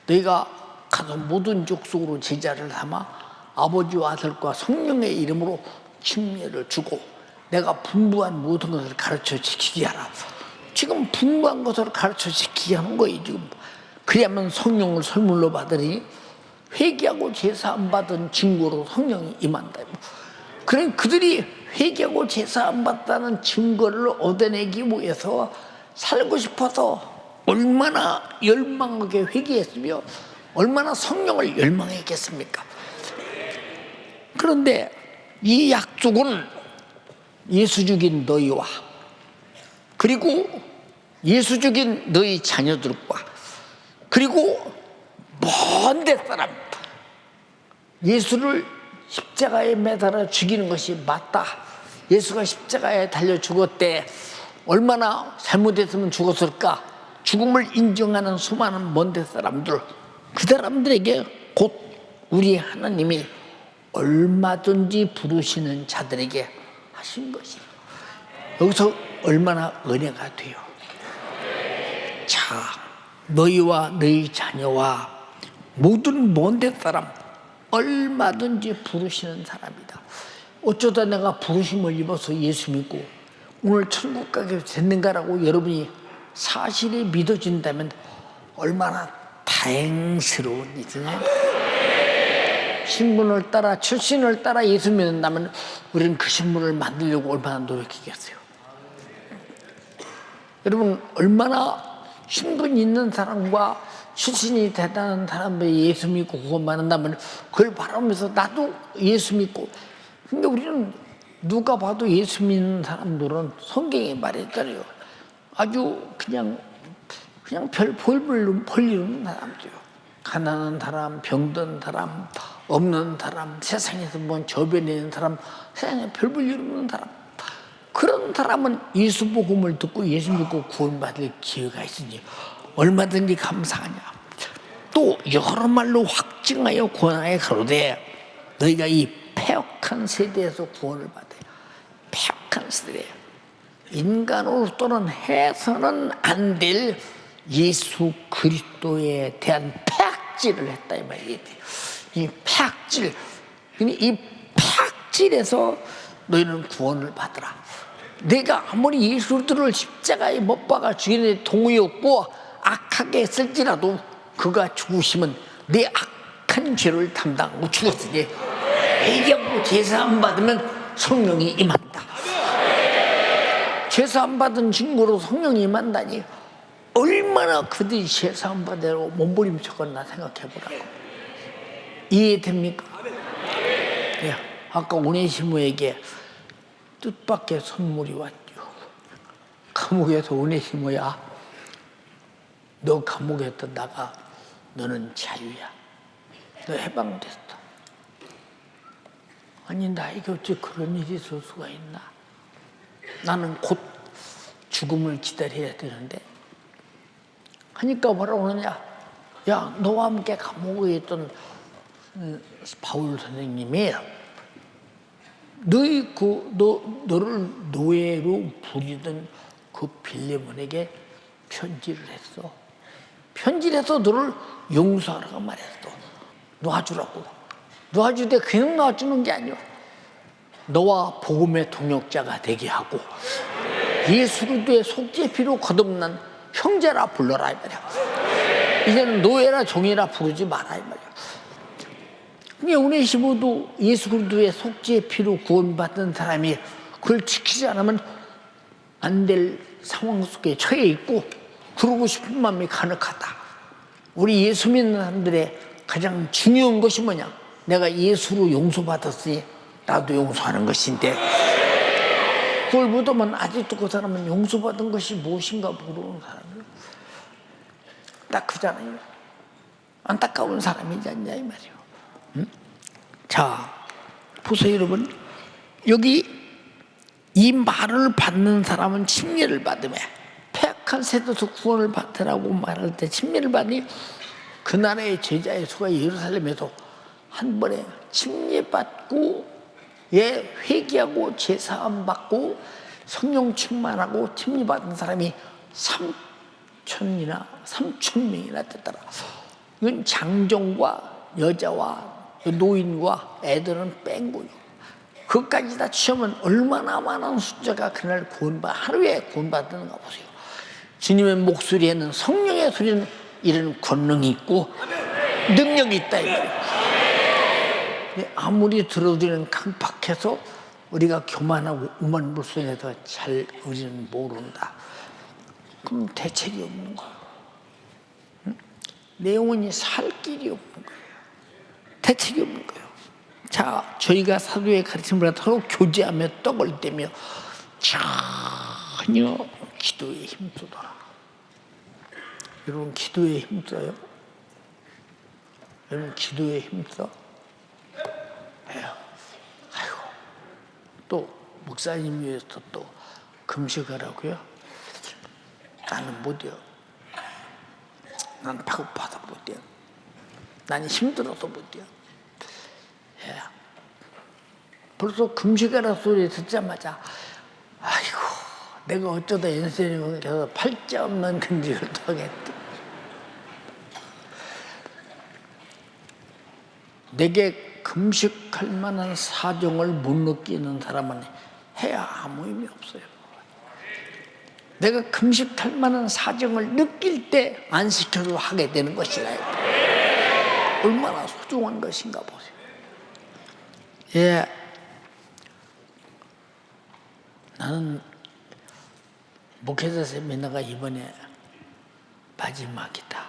너희가 가서 모든 족속으로 제자를 삼아 아버지와 아들과 성령의 이름으로 침례를 주고 내가 분부한 모든 것을 가르쳐 지키게 하라. 지금 분부한 것을 가르쳐 지키게 하는 거예요. 지금 그래야만 성령을 선물로 받으니 회개하고 제사 안 받은 증거로 성령이 임한다. 그런 그들이 회개하고 제사 안 받다는 증거를 얻어내기 위해서 살고 싶어서 얼마나 열망하게 회개했으며 얼마나 성령을 열망했겠습니까? 그런데 이 약속은 예수 죽인 너희와 그리고 예수 죽인 너희 자녀들과 그리고 먼 데 사람 예수를 십자가에 매달아 죽이는 것이 맞다. 예수가 십자가에 달려 죽었대. 얼마나 잘못했으면 죽었을까? 죽음을 인정하는 수많은 먼 데 사람들 그 사람들에게 곧 우리 하나님이 얼마든지 부르시는 자들에게 하신 것이에요. 여기서 얼마나 은혜가 돼요. 자, 너희와 너희 자녀와 모든 먼데 사람 얼마든지 부르시는 사람이다. 어쩌다 내가 부르심을 입어서 예수 믿고 오늘 천국 가게 됐는가라고 여러분이 사실이 믿어진다면 얼마나 다행스러운 일이냐. 신분을 따라 출신을 따라 예수 믿는다면 우리는 그 신분을 만들려고 얼마나 노력했겠어요. 여러분 얼마나 신분 있는 사람과 출신이 대단한 사람들이 예수 믿고 구원 받는다면 그걸 바라보면서 나도 예수 믿고. 근데 우리는 누가 봐도 예수 믿는 사람들은 성경에 말했잖아요. 아주 그냥 별 볼 일 없는 사람들이요. 가난한 사람, 병든 사람, 없는 사람, 세상에서 뭔 저변에 있는 사람, 세상에 별 볼 일 없는 사람. 그런 사람은 예수 복음을 듣고 예수 믿고 구원받을 기회가 있으니 얼마든지 감사하냐. 또 여러 말로 확증하여 권하여 가로되 너희가 이 패역한 세대에서 구원을 받아요. 패역한 세대. 인간으로 또는 해서는 안 될 예수 그리스도에 대한 패악질을 했다 이 말이에요. 이 패악질. 이 패악질에서 너희는 구원을 받으라. 내가 아무리 예수들을 십자가에 못 박아 죽이는 동의였고 악하게 했을지라도 그가 죽으시면 내 악한 죄를 담당하고 죽었으니 회개하고 제사함 받으면 성령이 임한다. 제사함 받은 증거로 성령이 임한다니 얼마나 그들이 제사함 받으라고 몸부림쳤겠나 생각해보라고. 이해됩니까? 예, 아까 오네시모에게 뜻밖의 선물이 왔죠. 감옥에서 오네시모야, 너 감옥에 있던 나가 너는 자유야. 너 해방됐어. 아니 나에게 어찌 그런 일이 있을 수가 있나. 나는 곧 죽음을 기다려야 되는데. 하니까 뭐라고 그러냐. 야, 너와 함께 감옥에 있던 바울 선생님이 너를 노예로 부리던 그 빌레몬에게 편지를 했어. 편지를 해서 너를 용서하라고 말했어. 놔주라고. 놔주되 그냥 놔주는 게 아니야. 너와 복음의 동역자가 되게 하고 예수 그리스도의 속죄 피로 거듭난 형제라 불러라 이 말이야. 이제는 노예라 종이라 부르지 마라 이 말이야. 근데 오네시모도 예수 그리스도의 속죄 피로 구원받은 사람이 그걸 지키지 않으면 안 될 상황 속에 처해 있고 그러고 싶은 마음이 가득하다. 우리 예수 믿는 사람들의 가장 중요한 것이 뭐냐. 내가 예수로 용서받았으니 나도 용서하는 것인데 그걸 보더만 아직도 그 사람은 용서받은 것이 무엇인가 모르는 사람이에요. 딱 그잖아요. 안타까운 사람이지 않냐 이 말이에요. 응? 자, 보세요 여러분. 여기 이 말을 받는 사람은 침례를 받으며 패악한 세대에서 구원을 받으라고 말할 때 침례를 받으니 그 나라의 제자의 수가 예루살렘에서 한 번에 침례받고 회개하고 제사함 받고 성령 충만하고 침례받은 사람이 3,000명이나 됐더라. 이건 장정과 여자와 노인과 애들은 뺀 거요. 그것까지 다 치우면 얼마나 많은 숫자가 그날 하루에 구원받는가 보세요. 주님의 목소리에는 성령의 소리는 이런 권능이 있고 능력이 있다 이 말이에요. 아무리 들어드리는 강팍해서 우리가 교만하고 우만불순해서 잘 우리는 모른다. 그럼 대책이 없는 거예요. 응? 내 영혼이 살 길이 없는 거예요. 대책이 없는 거예요. 자, 저희가 사도의 가르침을 서로 교제하며 떡을 떼며 전혀 기도에 힘쓰더라. 여러분 기도에 힘써요? 여러분 기도에 힘써? 아이고, 또 목사님 위해서 또 금식하라고요? 나는 못해요. 난 배고파서 못해요. 난 힘들어서 못해요. 예. 벌써 금식하라 소리 듣자마자 아이고 내가 어쩌다 인생에 가서 팔자 없는 금식을 또 하겠다. 내게 금식할 만한 사정을 못 느끼는 사람은 해야 아무 의미 없어요. 내가 금식할 만한 사정을 느낄 때 안 시켜도 하게 되는 것이라요. 얼마나 소중한 것인가 보세요. 예, 나는 목회자 세미나가 이번에 마지막이다.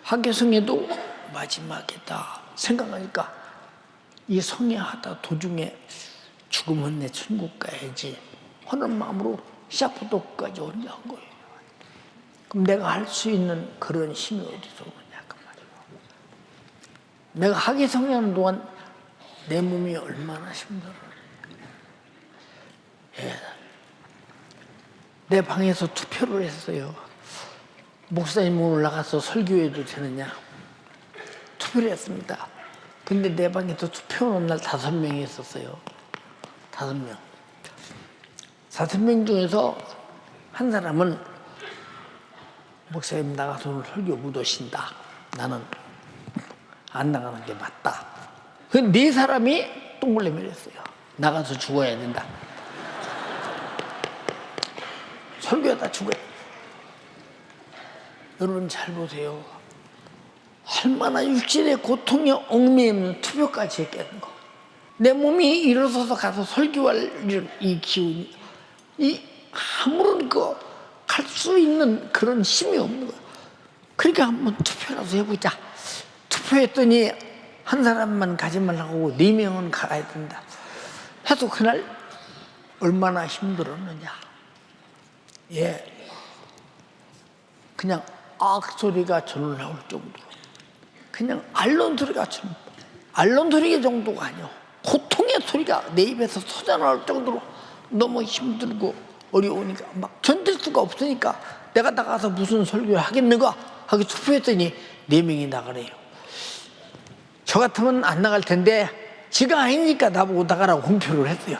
학예성에도 마지막이다 생각하니까 이 성회하다 도중에 죽으면 내 천국 가야지 하는 마음으로 시작부터까지 온다는 거예요. 그럼 내가 할 수 있는 그런 힘이 어디서 오느냐 그 말이에요. 내가 학예성회 하는 동안 내 몸이 얼마나 힘들어요. 예. 내 방에서 투표를 했어요. 목사님 오늘 나가서 설교해도 되느냐? 투표를 했습니다. 근데 내 방에서 투표하는 날 5명이 있었어요. 5명. 5명 중에서 한 사람은 목사님 나가서 오늘 설교 못 오신다. 나는 안 나가는 게 맞다. 그 4사람이 동글레미를 했어요. 나가서 죽어야 된다. 설교하다 죽어야. 여러분 잘 보세요. 얼마나 육신의 고통에 얽매이는 투표까지 했겠는 거. 내 몸이 일어서서 가서 설교할 이 기운이 이 아무런 갈 수 있는 그런 힘이 없는 거야. 그러니까 한번 투표라도 해보자. 투표했더니 한 사람만 가지 말라고 4명은 가야 된다. 해도 그날 얼마나 힘들었느냐. 예, 그냥 악소리가 저를 나올 정도로, 그냥 알론 소리가 알론 소리 정도가 아니요, 고통의 소리가 내 입에서 쏟아나올 정도로 너무 힘들고 어려우니까 막 견딜 수가 없으니까 내가 나가서 무슨 설교를 하겠는가 하고 투표했더니 4명이 나가래요. 저 같으면 안 나갈 텐데 지가 아니니까 나보고 나가라고 공표를 했어요.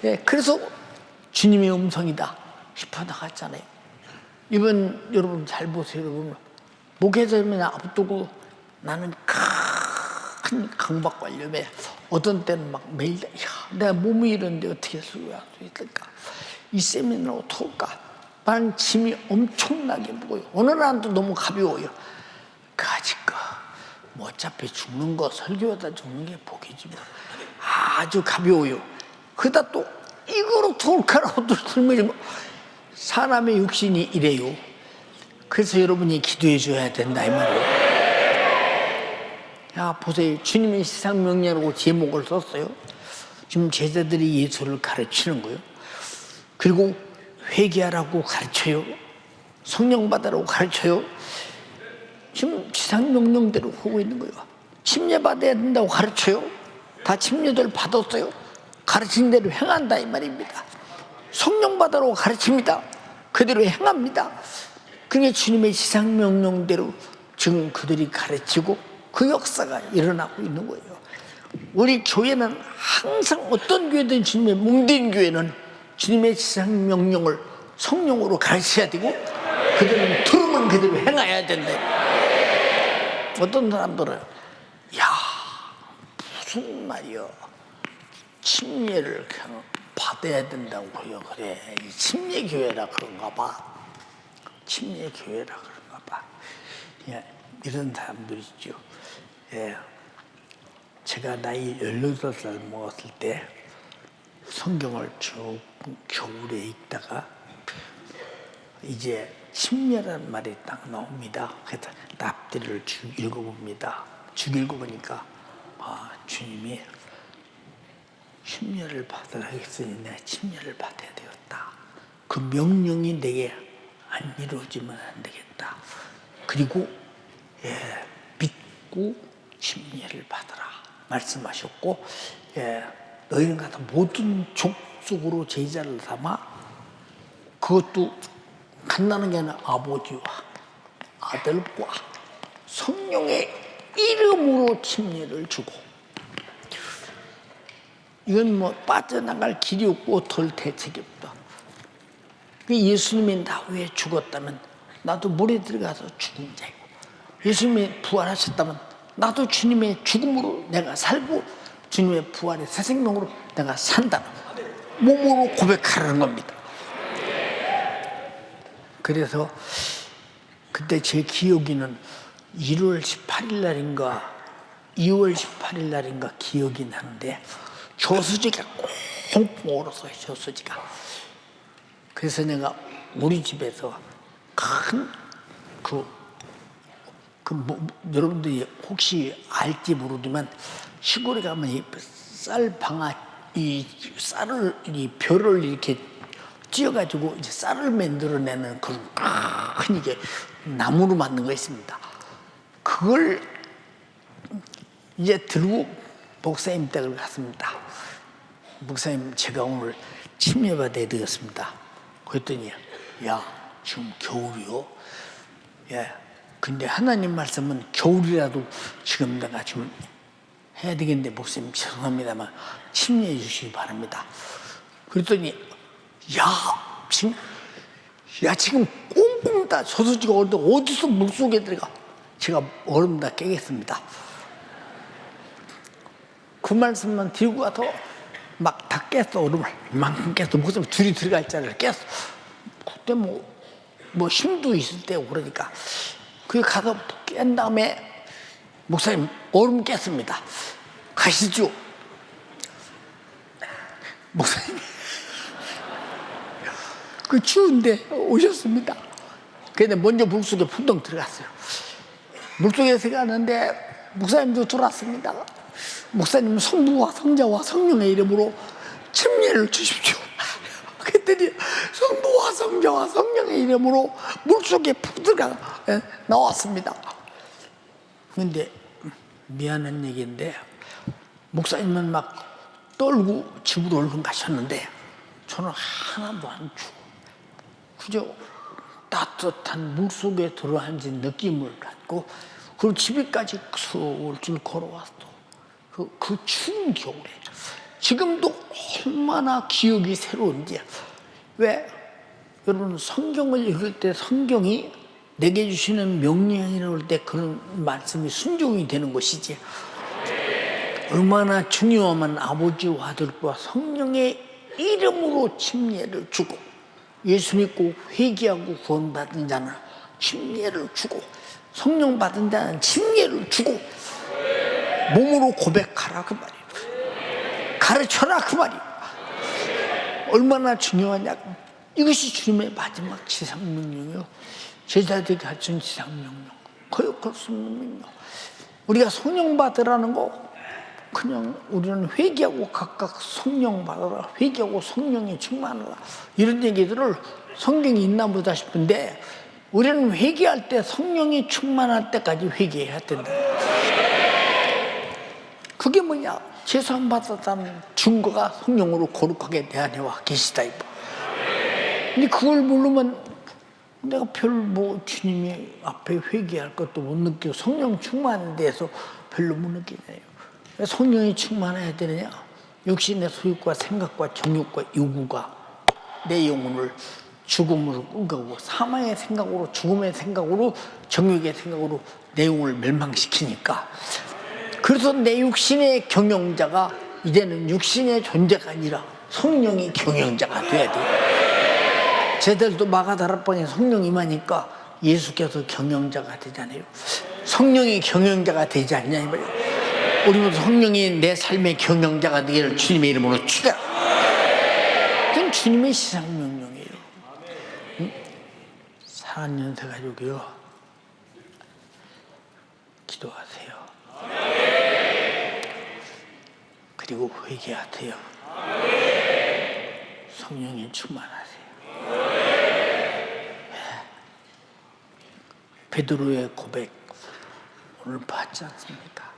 예, 그래서 주님의 음성이다 싶어 나갔잖아요. 이번 여러분 잘 보세요. 여러분 목회자면 앞두고 나는 큰 강박관념에 어떤 때는 막 매일 내가 몸이 이런데 어떻게 설교할 수 있을까? 이 세미나를 어떻게 할까? 나는 짐이 엄청나게 무거워요. 어느 날도 너무 가벼워요. 가지 뭐 어차피 죽는 거 설교하다 죽는 게 복이지 뭐. 아주 가벼워요. 그러다 또 이거로 돌까라고 들면 사람의 육신이 이래요. 그래서 여러분이 기도해 줘야 된다 이 말이에요. 야 보세요. 주님의 시상명령이라고 제목을 썼어요. 지금 제자들이 예수를 가르치는 거예요. 그리고 회개하라고 가르쳐요. 성령 받으라고 가르쳐요. 지금 지상명령대로 하고 있는 거예요. 침례받아야 된다고 가르쳐요. 다 침례들 받았어요. 가르친 대로 행한다 이 말입니다. 성령 받으라고 가르칩니다. 그대로 행합니다. 그게 주님의 지상명령대로 지금 그들이 가르치고 그 역사가 일어나고 있는 거예요. 우리 교회는 항상 어떤 교회든 주님의 몸된 교회는 주님의 지상명령을 성령으로 가르쳐야 되고 그들은 들으면 그대로 행해야 된다. 어떤 사람들은 야 무슨 말이야 침례를 그냥 받아야 된다고 해요. 그래 이 침례교회라 그런가 봐. 침례교회라 그런가 봐. 예, 이런 사람들 있죠. 예, 제가 나이 18살 먹었을 때 성경을 쭉 겨울에 읽다가 이제 침례라는 말이 딱 나옵니다. 그래서 앞뒤를 쭉 읽어봅니다. 쭉 읽어보니까 주님이 침례를 받으라 했으니 내가 침례를 받아야 되었다. 그 명령이 내게 안 이루어지면 안 되겠다. 그리고 믿고 침례를 받으라 말씀하셨고 너희는 가서 모든 족속으로 제자를 삼아 그것도 간다는 게 아니라 아버지와 아들과 성령의 이름으로 침례를 주고 이건 뭐 빠져나갈 길이 없고 덜 대책이 없다. 예수님이 나 위해 죽었다면 나도 물에 들어가서 죽은 자이고 예수님이 부활하셨다면 나도 주님의 죽음으로 내가 살고 주님의 부활의 새 생명으로 내가 산다. 몸으로 고백하라는 겁니다. 그래서 그때 제 기억에는 1월 18일 날인가 2월 18일 날인가 기억이 나는데 저수지가 꽁꽁 얼었어요. 저수지가. 그래서 내가 우리 집에서 큰 여러분들이 혹시 알지 모르지만 시골에 가면 이 이 쌀을 이 벼를 이렇게 찧어가지고 이제 쌀을 만들어내는 그런 큰 이게 나무로 만든 거 있습니다. 그걸 이제 들고 목사님 댁을 갔습니다. 목사님, 제가 오늘 침례받아야 되겠습니다. 그랬더니 야, 지금 겨울이요. 예. 근데 하나님 말씀은 겨울이라도 지금 내가 좀 해야 되겠는데 목사님 죄송합니다만 침례해 주시기 바랍니다. 그랬더니 지금 꽁꽁 다 저수지가 어디서 물속에 들어가. 제가 얼음 다 깨겠습니다. 그 말씀만 들고 가서 막 다 깼어. 얼음을 이만큼 깼어. 목사님 둘이 들어갈 자리를 깼어. 그때 뭐 힘도 있을 때고 그러니까 그 가서 깬 다음에 목사님 얼음 깼습니다. 가시죠. 목사님이 그 추운데 오셨습니다. 근데 먼저 물속에 풍덩 들어갔어요. 물속에 들어갔는데 목사님도 들어왔습니다. 목사님 성부와 성자와 성령의 이름으로 침례를 주십시오. 그랬더니 성부와 성자와 성령의 이름으로 물속에 푹 들어가 나왔습니다. 그런데 미안한 얘기인데 목사님은 막 떨고 집으로 얼른 가셨는데 저는 하나도 안 추워. 그저 따뜻한 물속에 들어앉은 느낌을 갖고 그리고 집에까지 슬슬 걸어왔어. 그 추운 겨울에 지금도 얼마나 기억이 새로운지. 왜? 여러분 성경을 읽을 때 성경이 내게 주시는 명령이라고 할 때 그런 말씀이 순종이 되는 것이지. 얼마나 중요하면 아버지와 아들과 성령의 이름으로 침례를 주고 예수 믿고 회개하고 구원받은 자는 침례를 주고 성령 받은 자는 침례를 주고 몸으로 고백하라 그 말이에요. 가르쳐라 그 말이에요. 얼마나 중요하냐. 이것이 주님의 마지막 지상명령이요. 제자들에게 가르친 지상명령. 거역할 수 없는 명령. 우리가 성령 받으라는 거 그냥 우리는 회개하고 각각 성령 받아라. 회개하고 성령에 충만하라. 이런 얘기들을 성경에 있나 보다 싶은데 우리는 회개할 때 성령이 충만할 때까지 회개해야 된다. 그게 뭐냐? 제사함 받았다는 증거가 성령으로 거룩하게 내 안에와 계시다. 근데 그걸 모르면 내가 주님이 앞에 회개할 것도 못 느끼고 성령 충만에 대해서 별로 못 느끼네요. 왜 성령이 충만해야 되느냐? 육신의 소욕과 생각과 정욕과 요구가 내 영혼을 죽음으로 끌고 사망의 생각으로 죽음의 생각으로 정욕의 생각으로 내 영혼을 멸망시키니까 그래서 내 육신의 경영자가 이제는 육신의 존재가 아니라 성령이 경영자가 돼야 돼요. 쟤들도 마가다락방에 성령 임하니까 예수께서 경영자가 되잖아요. 성령이 경영자가 되지 않냐 이 말이에요. 우리도 성령이 내 삶의 경영자가 되기를 주님의 이름으로 축원합니다. 그건 주님의 시상명령이에요. 사랑하는 연세 가족이요, 기도하세요. 그리고 회개하세요. 성령이 충만하세요. 베드로의 고백 오늘 봤지 않습니까?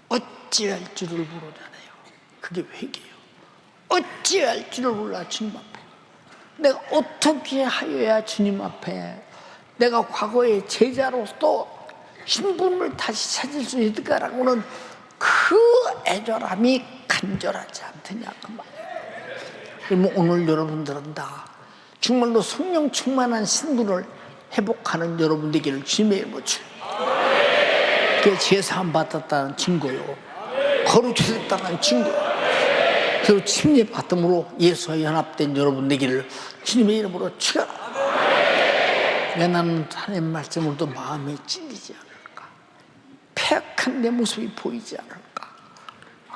어찌할 줄을 모르잖아요. 그게 회개예요. 어찌할 줄을 몰라 주님 앞에. 내가 어떻게 하여야 주님 앞에 내가 과거의 제자로서 신분을 다시 찾을 수 있을까라고는 그 애절함이 간절하지 않더냐 그 말이에요. 그러면 오늘 여러분들은 다 정말로 성령 충만한 신분을 회복하는 여러분 되기를 주님의 이름으로 축원합니다. 그게 제사함 받았다는 증거요, 거룩해졌다는 증거요, 그리고 침례 받음으로 예수와 연합된 여러분 되기를 주님의 이름으로 축원합니다. 왜 나는 하나님의 말씀으로도 마음에 찔리지 않을까? 패역한 내 모습이 보이지 않을까?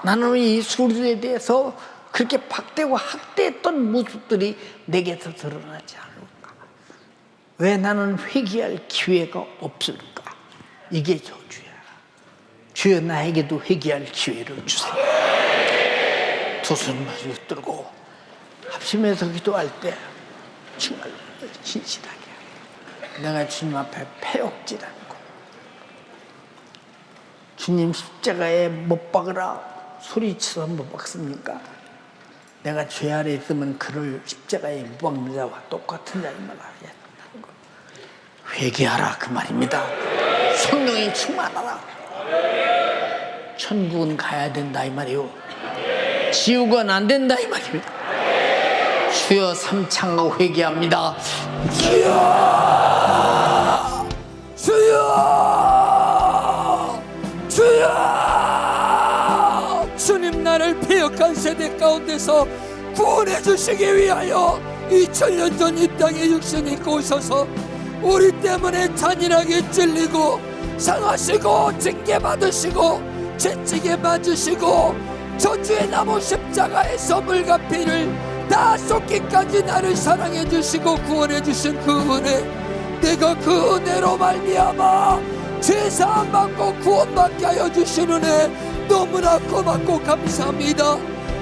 나는 이 수리에 대해서 그렇게 박대고 학대했던 모습들이 내게서 드러나지 않을까? 왜 나는 회개할 기회가 없을까? 이게 저주야. 주여 나에게도 회개할 기회를 주세요. 두 손을 들고 합심해서 기도할 때 정말 진실하게 내가 주님 앞에 패역질 않고, 주님 십자가에 못 박으라 소리쳐서 못 박습니까? 내가 죄 아래 있으면 그를 십자가에 못 박는 자와 똑같은 자임을 알아야 한다는 거. 회개하라 그 말입니다. 성령이 충만하라. 천국은 가야 된다 이 말이요, 지옥은 안 된다 이 말입니다. 주여 삼창하고 회개합니다. 주여, 주여, 주여. 주님, 나를 패역한 세대 가운데서 구원해 주시기 위하여 2000년 전 이 땅에 육신이 입고 오셔서 우리 때문에 잔인하게 찔리고 상하시고 징계받으시고 채찍에 맞으시고 저주의 나무 십자가에서 물과 피를 다 쏟기까지 나를 사랑해 주시고 구원해 주신 그 은혜, 내가 그 은혜로 말미암아 죄사함 받고 구원받게 하여 주신 은혜 너무나 고맙고 감사합니다.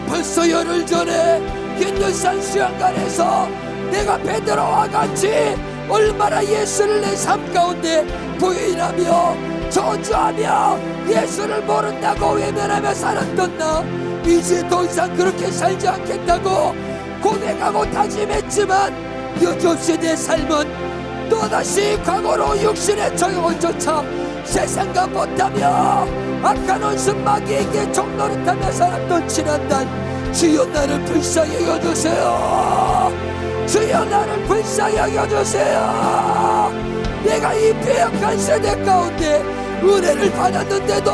벌써 열흘 전에 긴들산 수양관에서 내가 베드로와 같이 얼마나 예수를 내 삶 가운데 부인하며 저주하며 예수를 모른다고 외면하며 살았던 나, 이제 더 이상 그렇게 살지 않겠다고 고백하고 다짐했지만 여지없이 내 삶은 또다시 과거로 육신의 적용을 쫓아 세상과 못하며 악한 원수 마귀에게 종노릇하며 살았던 지난날, 주여 나를 불쌍히 여겨주세요. 주여 나를 불쌍히 여겨주세요. 내가 이 패역한 세대 가운데 은혜를 받았는데도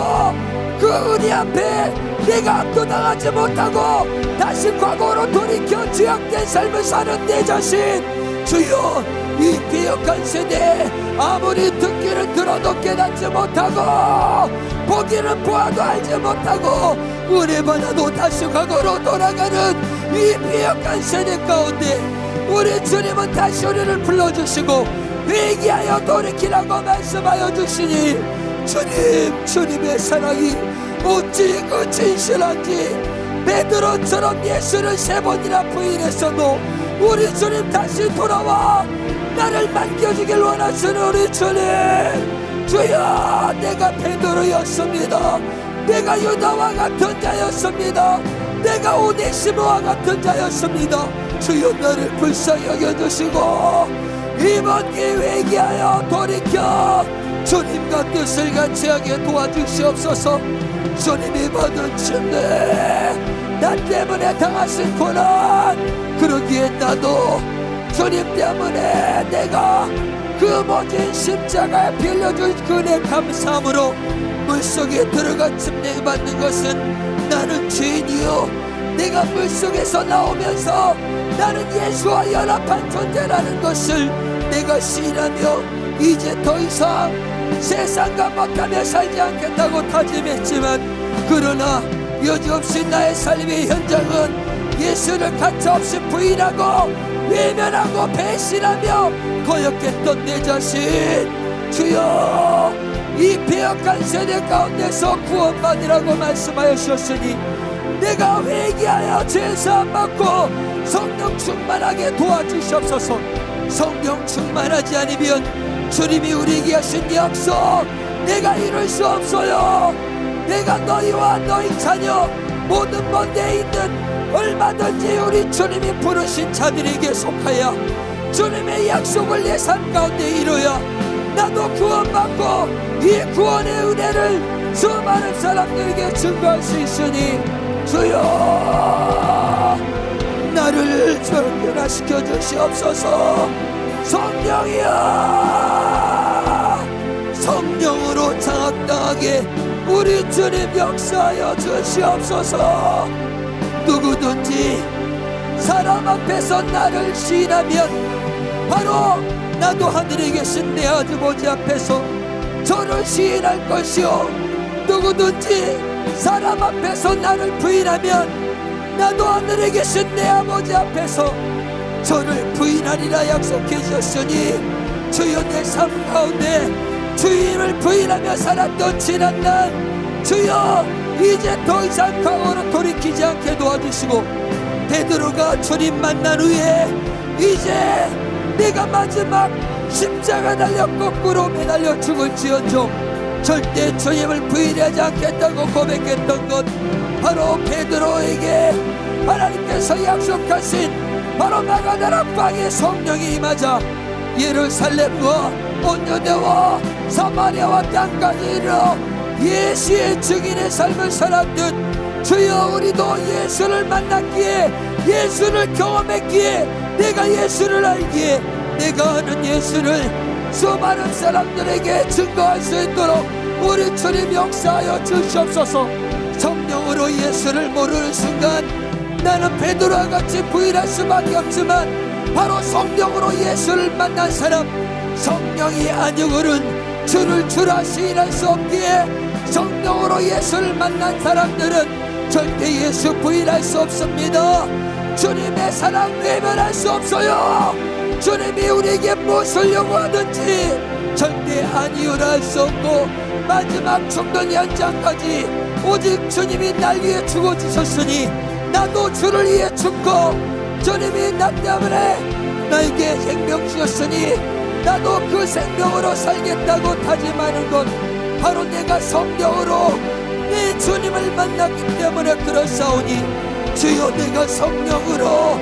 그 은혜 앞에 내가 압도당하지 못하고 다시 과거로 돌이켜 죄악된 삶을 사는 내 자신, 주여 이 패역한 세대 아무리 듣기는 들어도 깨닫지 못하고 보기는 보아도 알지 못하고 은혜 받아도 다시 과거로 돌아가는 이 패역한 세대 가운데 우리 주님은 다시 우리를 불러주시고 회개하여 돌이키라고 말씀하여 주시니, 주님, 주님의 사랑이 어찌 그 진실한지, 베드로처럼 예수를 3번이나 부인했어도 우리 주님 다시 돌아와 나를 맡겨주길 원하시는 우리 주님, 주여 내가 베드로였습니다. 내가 유다와 같은 자였습니다. 내가 오네시모와 같은 자였습니다. 주여 나를 불쌍히 여겨주시고 이번 기회에 회개하여 돌이켜 주님과 뜻을 같이 하게 도와주시옵소서. 주님이 받은 침례, 나 때문에 당하신 고난, 그러기에 나도 주님 때문에 내가 그 모진 십자가에 빌려준 그네 감사함으로 물속에 들어가 침례받는 것은 나는 죄인이요, 내가 물속에서 나오면서 나는 예수와 연합한 존재라는 것을 내가 시인하며 이제 더 이상 세상과 못하며 살지 않겠다고 다짐했지만, 그러나 여지없이 나의 삶의 현장은 예수를 가차없이 부인하고 외면하고 배신하며 거역했던 내 자신, 주여 이 패역한 세대 가운데서 구원받으라고 말씀하여 주셨으니 내가 회개하여 죄사함 받고 성령 충만하게 도와주시옵소서. 성령 충만하지 않으면 주님이 우리에게 하신 약속 내가 이룰 수 없어요. 내가 너희와 너희 자녀 모든 먼데 있는 얼마든지 우리 주님이 부르신 자들에게 속하여 주님의 약속을 내 삶 가운데 이루어 나도 구원받고 이 구원의 은혜를 수많은 사람들에게 증거할 수 있으니, 주여 나를 변화시켜 주시옵소서. 성령이여, 성령으로 장악당하게 우리 주님 역사하여 주시옵소서. 누구든지 사람 앞에서 나를 시인하면 바로 나도 하늘에 계신 내 아버지 앞에서 저를 시인할 것이요, 누구든지 사람 앞에서 나를 부인하면 나도 하늘에 계신 내 아버지 앞에서 저를 부인하리라 약속해 주셨으니, 주여 내 삶 가운데 주님을 부인하며 살았던 지난 날, 주여 이제 더 이상 과거로 돌이키지 않게 도와주시고, 베드로가 주님 만난 후에 이제 내가 마지막 십자가 달려 거꾸로 매달려 죽을지언정 절대 주님을 부인하지 않겠다고 고백했던 것, 바로 베드로에게 하나님께서 약속하신 바로 마가다라 방에 성령이 임하자 예루살렘과 온 유대와 사마리아와 땅까지 이르러 예수의 증인의 삶을 살았듯, 주여 우리도 예수를 만났기에, 예수를 경험했기에, 내가 예수를 알기에 내가 아는 예수를 수많은 사람들에게 증거할 수 있도록 우리 주님 역사하여 주시옵소서. 성령으로 예수를 모르는 순간 나는 베드로와 같이 부인할 수밖에 없지만, 바로 성령으로 예수를 만난 사람, 성령이 아니고는 주를 주라 시인할 수 없기에 성령으로 예수를 만난 사람들은 절대 예수 부인할 수 없습니다. 주님의 사랑 외면할 수 없어요. 주님이 우리에게 무엇을 요구하든지 절대 아니오라 할 수 없고, 마지막 죽는 현장까지 오직 주님이 날 위해 죽어주셨으니 나도 주를 위해 죽고, 주님이 나 때문에 나에게 생명 주셨으니 나도 그 생명으로 살겠다고 다짐하는 것, 바로 내가 성령으로 내 주님을 만났기 때문에 그렇사오니, 주여 내가 성령으로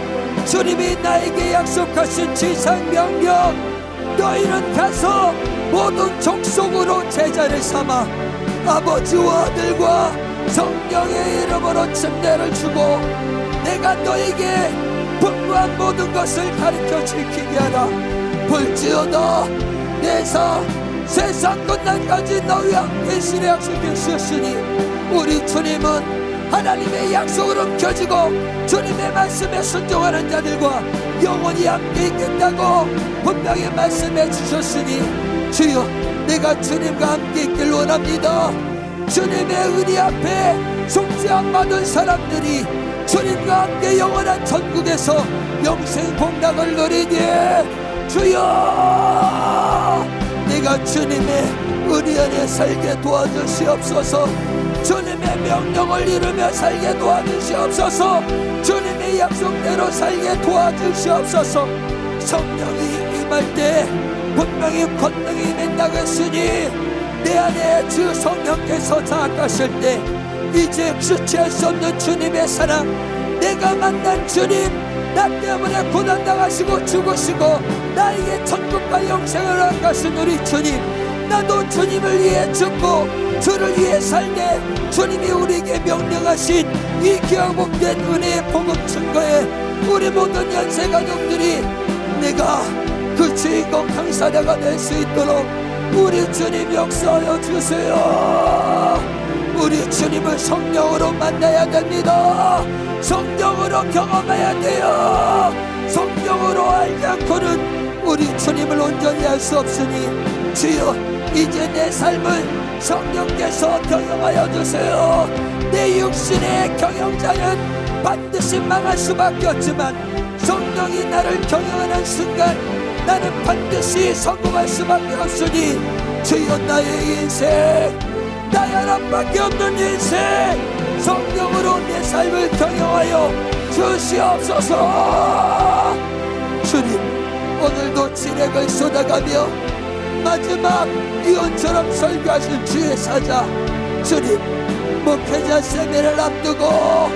주님이 나에게 약속하신 지상 명령, 너희는 가서 모든 족속으로 제자를 삼아 아버지와 아들과 성령의 이름으로 침례를 주고 내가 너에게 분부한 모든 것을 가르쳐 지키게 하라. 볼지어다 내가 세상 끝날까지 너희와 함께 있으리 약속해 주셨으니, 우리 주님은 하나님의 약속을 옮겨지고 주님의 말씀에 순종하는 자들과 영원히 함께 있겠다고 분명히 말씀해 주셨으니, 주여 내가 주님과 함께 있길 원합니다. 주님의 은혜 앞에 속죄 안 받은 사람들이 주님과 함께 영원한 천국에서 영생 복락을 누리니, 주여 내가 주님의 은혜 안에 살게 도와주시옵소서. 주님의 명령을 이루며 살게 도와주시옵소서. 주님의 약속대로 살게 도와주시옵소서. 성령이 임할 때 분명히 권능이 임한다고 했으니, 내 안에 주 성령께서 장악하실 때 이제 주체할 수 없는 주님의 사랑, 내가 만난 주님, 나 때문에 고난당하시고 죽으시고 나에게 천국과 영생을 허락하신 우리 주님, 나도 주님을 위해 죽고 주를 위해 살되 주님이 우리에게 명령하신 이 기억복된 은혜의 복음 증거에 우리 모든 연세가족들이 내가 그 주인공 강사자가 될 수 있도록 우리 주님 역사하여 주세요. 우리 주님을 성령으로 만나야 됩니다. 성령으로 경험해야 돼요. 성령으로 알지 않고는 우리 주님을 온전히 할 수 없으니, 주여 이제 내 삶을 성령께서 경영하여 주세요. 내 육신의 경영자는 반드시 망할 수밖에 없지만 성령이 나를 경영하는 순간 나는 반드시 성공할 수밖에 없으니, 주여 나의 인생, 나의 하나밖에 없는 인생, 성령으로 내 삶을 경영하여 주시옵소서. 주님 오늘도 진액을 쏟아가며 마지막 이언처럼 설교하실 주의 사자, 주님 목회자 세미를 앞두고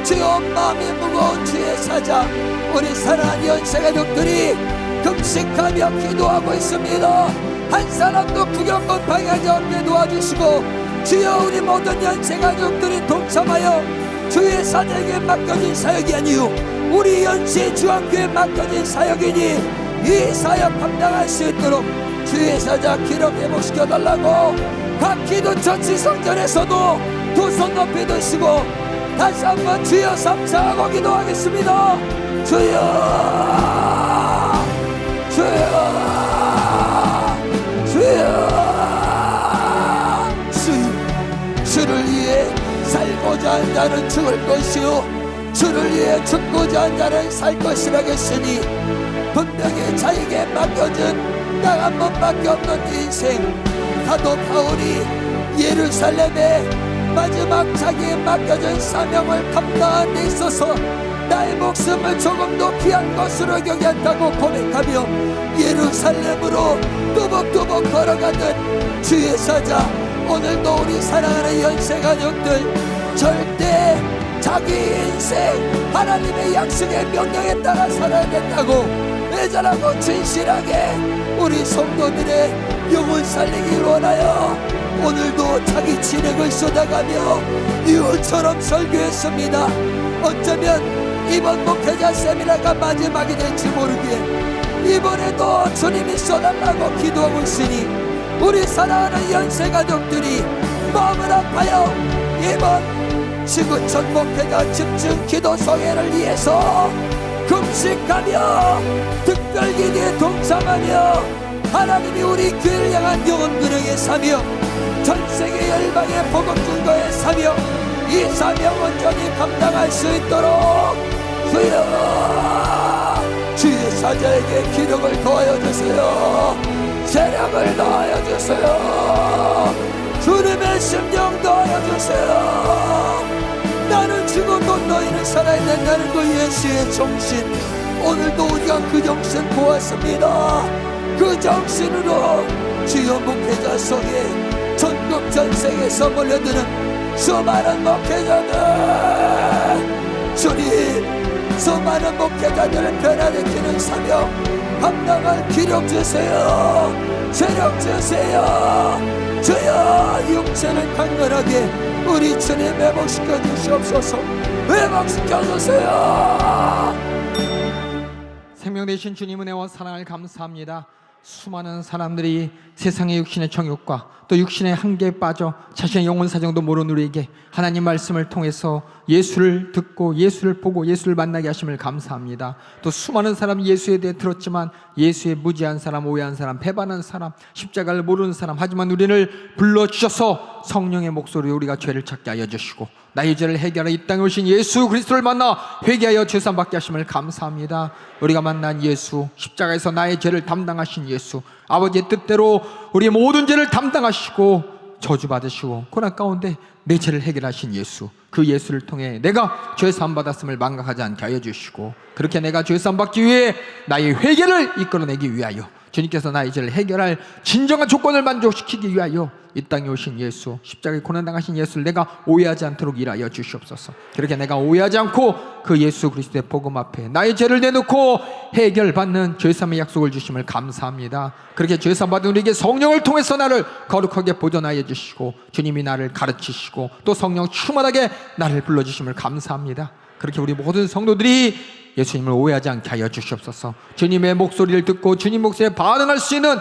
주여 마음이 무거운 주의 사자, 우리 사랑하는 연세가족들이 금식하며 기도하고 있습니다. 한 사람도 구경권 방해하지 않게 도와주시고, 주여 우리 모든 연세가족들이 동참하여 주의 사자에게 맡겨진 사역이 아니요 우리 연세 중앙교회에 맡겨진 사역이니, 이 사역 감당할 수 있도록 주의 사자 기록 회복시켜달라고 각 기도처 지성전에서도 두 손 높이 드시고 다시 한번 주여 삼창하고 기도하겠습니다. 주여 주를 위해 살고자 한 자는 죽을 것이요 주를 위해 죽고자 한 자는 살 것이라 했으니 분명히 자에게 맡겨진 딱 한 번밖에 없는 인생 사도 바울이 예루살렘에 마지막 자기에 맡겨진 사명을 감당하는 데 있어서 나의 목숨을 조금도 귀한 것으로 여기지 않다고 고백하며 예루살렘으로 뚜벅뚜벅 걸어가던 주의 사자, 오늘도 우리 사랑하는 연세가족들 절대 자기 인생 하나님의 약속의 명령에 따라 살아야 된다고 애절하고 진실하게 우리 성도들의 영혼 살리기를 원하여 오늘도 자기 진액을 쏟아가며 이웃처럼 설교했습니다. 어쩌면 이번 목회자 세미나가 마지막이 될지 모르기에 이번에도 주님이 쏟아달라고 기도하고 있으니 우리 사랑하는 연세가족들이 마음을 아파요. 이번 지구촌 목회자 집중 기도 성회를 위해서 금식하며 특별기도에 동참하며 하나님이 우리 교회를 향한 영혼근영의 사명, 전세계 열방의 복음 증거의 사명, 이 사명 온전히 감당할 수 있도록 주의 사자에게 기력을 더하여 주세요. 재력을 더하여 주세요. 주님의 심령 더하여 주세요. 나는 죽었고 너희는 살아있는 나는 그 예수의 정신, 오늘도 우리가 그 정신 보았습니다. 그 정신으로 주여 목회자 속에 전국 전세계에서 몰려드는 수많은 목회자들, 주님 수많은 목회자들을 변화시키는 사명 감당할 기력 주세요. 재력 주세요. 주여 육체를 강건하게 우리 주님 회복시켜 주시옵소서. 회복시켜 주세요. 생명 되신 주님 은혜와 사랑을 감사합니다. 수많은 사람들이 세상의 육신의 정욕과 또 육신의 한계에 빠져 자신의 영혼 사정도 모르는 우리에게 하나님 말씀을 통해서 예수를 듣고 예수를 보고 예수를 만나게 하심을 감사합니다. 또 수많은 사람이 예수에 대해 들었지만 예수에 무지한 사람, 오해한 사람, 배반한 사람, 십자가를 모르는 사람, 하지만 우리를 불러주셔서 성령의 목소리로 우리가 죄를 찾게 하여 주시고 나의 죄를 해결하여 이 땅에 오신 예수 그리스도를 만나 회개하여 죄사함 받게 하심을 감사합니다. 우리가 만난 예수, 십자가에서 나의 죄를 담당하신 예수, 아버지의 뜻대로 우리의 모든 죄를 담당하시고 저주받으시고 고난 가운데 내 죄를 해결하신 예수, 그 예수를 통해 내가 죄사함 받았음을 망각하지 않게 하여 주시고 그렇게 내가 죄사함 받기 위해 나의 회개를 이끌어내기 위하여 주님께서 나의 죄를 해결할 진정한 조건을 만족시키기 위하여 이 땅에 오신 예수, 십자가에 고난당하신 예수를 내가 오해하지 않도록 일하여 주시옵소서. 그렇게 내가 오해하지 않고 그 예수 그리스도의 복음 앞에 나의 죄를 내놓고 해결받는 죄사함의 약속을 주심을 감사합니다. 그렇게 죄사함 받은 우리에게 성령을 통해서 나를 거룩하게 보존하여 주시고 주님이 나를 가르치시고 또 성령 충만하게 나를 불러주심을 감사합니다. 그렇게 우리 모든 성도들이 예수님을 오해하지 않게 하여 주시옵소서. 주님의 목소리를 듣고 주님 목소리에 반응할 수 있는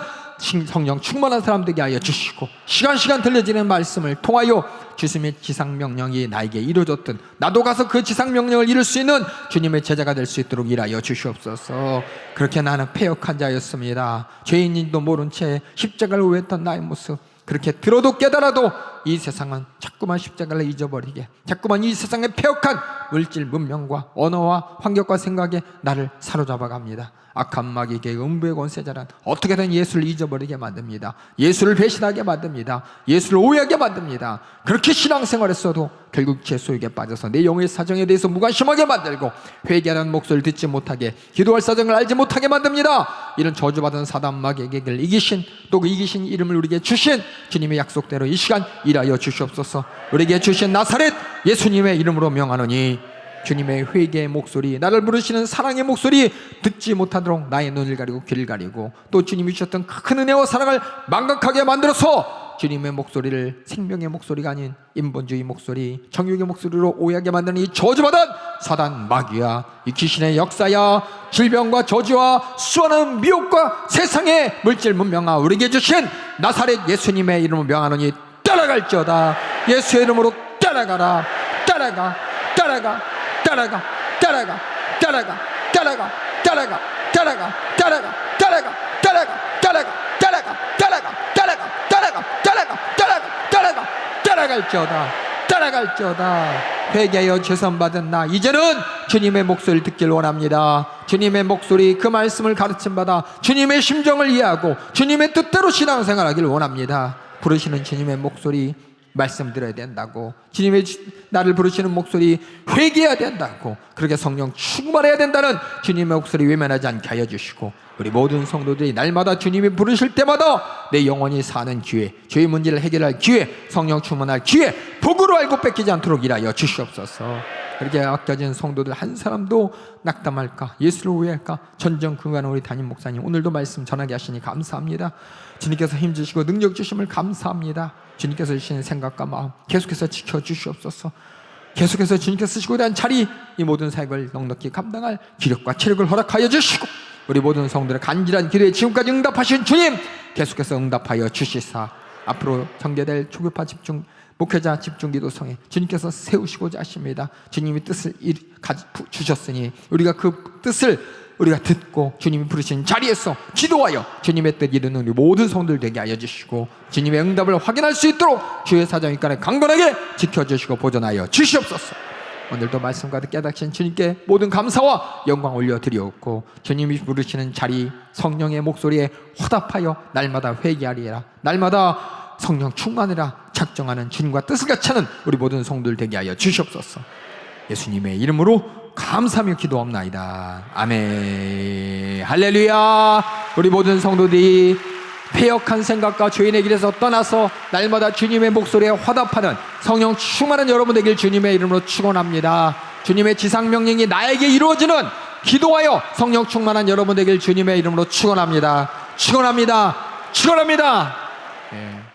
성령 충만한 사람 되게 하여 주시고 시간 들려지는 말씀을 통하여 주님의 지상명령이 나에게 이루어졌든 나도 가서 그 지상명령을 이룰 수 있는 주님의 제자가 될 수 있도록 일하여 주시옵소서. 그렇게 나는 패역한 자였습니다. 죄인인도 모른 채 십자가를 오해했던 나의 모습, 그렇게 들어도 깨달아도 이 세상은 자꾸만 십자가를 잊어버리게, 자꾸만 이 세상의 패역한 물질 문명과 언어와 환경과 생각에 나를 사로잡아 갑니다. 악한 마귀에게 음부의 권세자란 어떻게든 예수를 잊어버리게 만듭니다. 예수를 배신하게 만듭니다. 예수를 오해하게 만듭니다. 그렇게 신앙생활했어도 결국 제 소유에 빠져서 내 영의 사정에 대해서 무관심하게 만들고 회개하는 목소리를 듣지 못하게, 기도할 사정을 알지 못하게 만듭니다. 이런 저주받은 사단 마귀에게 이기신, 또 그 이기신 이름을 우리에게 주신 주님의 약속대로 이 시간 일하여 주시옵소서. 우리에게 주신 나사렛 예수님의 이름으로 명하노니 주님의 회개의 목소리, 나를 부르시는 사랑의 목소리 듣지 못하도록 나의 눈을 가리고 귀를 가리고 또 주님이 주셨던 큰 은혜와 사랑을 망각하게 만들어서 주님의 목소리를 생명의 목소리가 아닌 인본주의 목소리, 정욕의 목소리로 오해하게 만드는 이 저주받은 사단 마귀야, 이 귀신의 역사야, 질병과 저주와 수많은 미혹과 세상의 물질 문명아, 우리에게 주신 나사렛 예수님의 이름으로 명하노니 따라갈지어다. 예수의 이름으로 따라가라. 따라가, 따라가, 따라가, 따라가, 따라가, 따라가, 따라가, 따라가, 따라가, 따라가, 따라가, 따라가, 따라가, 따라가, 따라가, 따라가, 따라가, 따라가, 따라가, 따라갈지어다. 따라갈지어다. 회개하여 죄선받은 나 이제는 주님의 목소리를 듣길 원합니다. 주님의 목소리, 그 말씀을 가르침받아 주님의 심정을 이해하고 주님의 뜻대로 신앙생활하기를 원합니다. 부르시는 주님의 목소리 말씀 들어야 된다고, 주님의 나를 부르시는 목소리 회개해야 된다고, 그렇게 성령 충만해야 된다는 주님의 목소리 외면하지 않게 하여 주시고, 우리 모든 성도들이 날마다 주님이 부르실 때마다 내 영혼이 사는 기회, 죄의 문제를 해결할 기회, 성령 충만할 기회, 복으로 알고 뺏기지 않도록 일하여 주시옵소서. 그렇게 아껴진 성도들 한 사람도 낙담할까, 예수를 오해할까, 전전긍긍하는 우리 담임 목사님 오늘도 말씀 전하게 하시니 감사합니다. 주님께서 힘주시고 능력 주심을 감사합니다. 주님께서 주시는 생각과 마음 계속해서 지켜주시옵소서. 계속해서 주님께서 쓰시고 대한 자리, 이 모든 사역을 넉넉히 감당할 기력과 체력을 허락하여 주시고, 우리 모든 성도들의 간절한 기도에 지금까지 응답하신 주님 계속해서 응답하여 주시사, 앞으로 전개될 초교파 집중 목회자 집중기도성에 주님께서 세우시고자 하십니다. 주님이 뜻을 주셨으니 우리가 그 뜻을 우리가 듣고 주님이 부르신 자리에서 기도하여 주님의 뜻 이루는 우리 모든 성도들 되게 하여 주시고, 주님의 응답을 확인할 수 있도록 주의 사정일간에 강건하게 지켜주시고 보존하여 주시옵소서. 오늘도 말씀 가득 깨닫신 주님께 모든 감사와 영광 올려드리옵고, 주님이 부르시는 자리 성령의 목소리에 화답하여 날마다 회개하리라, 날마다 성령 충만이라 작정하는 주님과 뜻을 같이 하는 우리 모든 성도들 되게 하여 주시옵소서. 예수님의 이름으로 감사하며 기도합나이다. 아멘. 할렐루야. 우리 모든 성도들이 패역한 생각과 죄인의 길에서 떠나서 날마다 주님의 목소리에 화답하는 성령 충만한 여러분 되길 주님의 이름으로 축원합니다. 주님의 지상명령이 나에게 이루어지는 기도하여 성령 충만한 여러분 되길 주님의 이름으로 축원합니다. 축원합니다. 축원합니다. 예.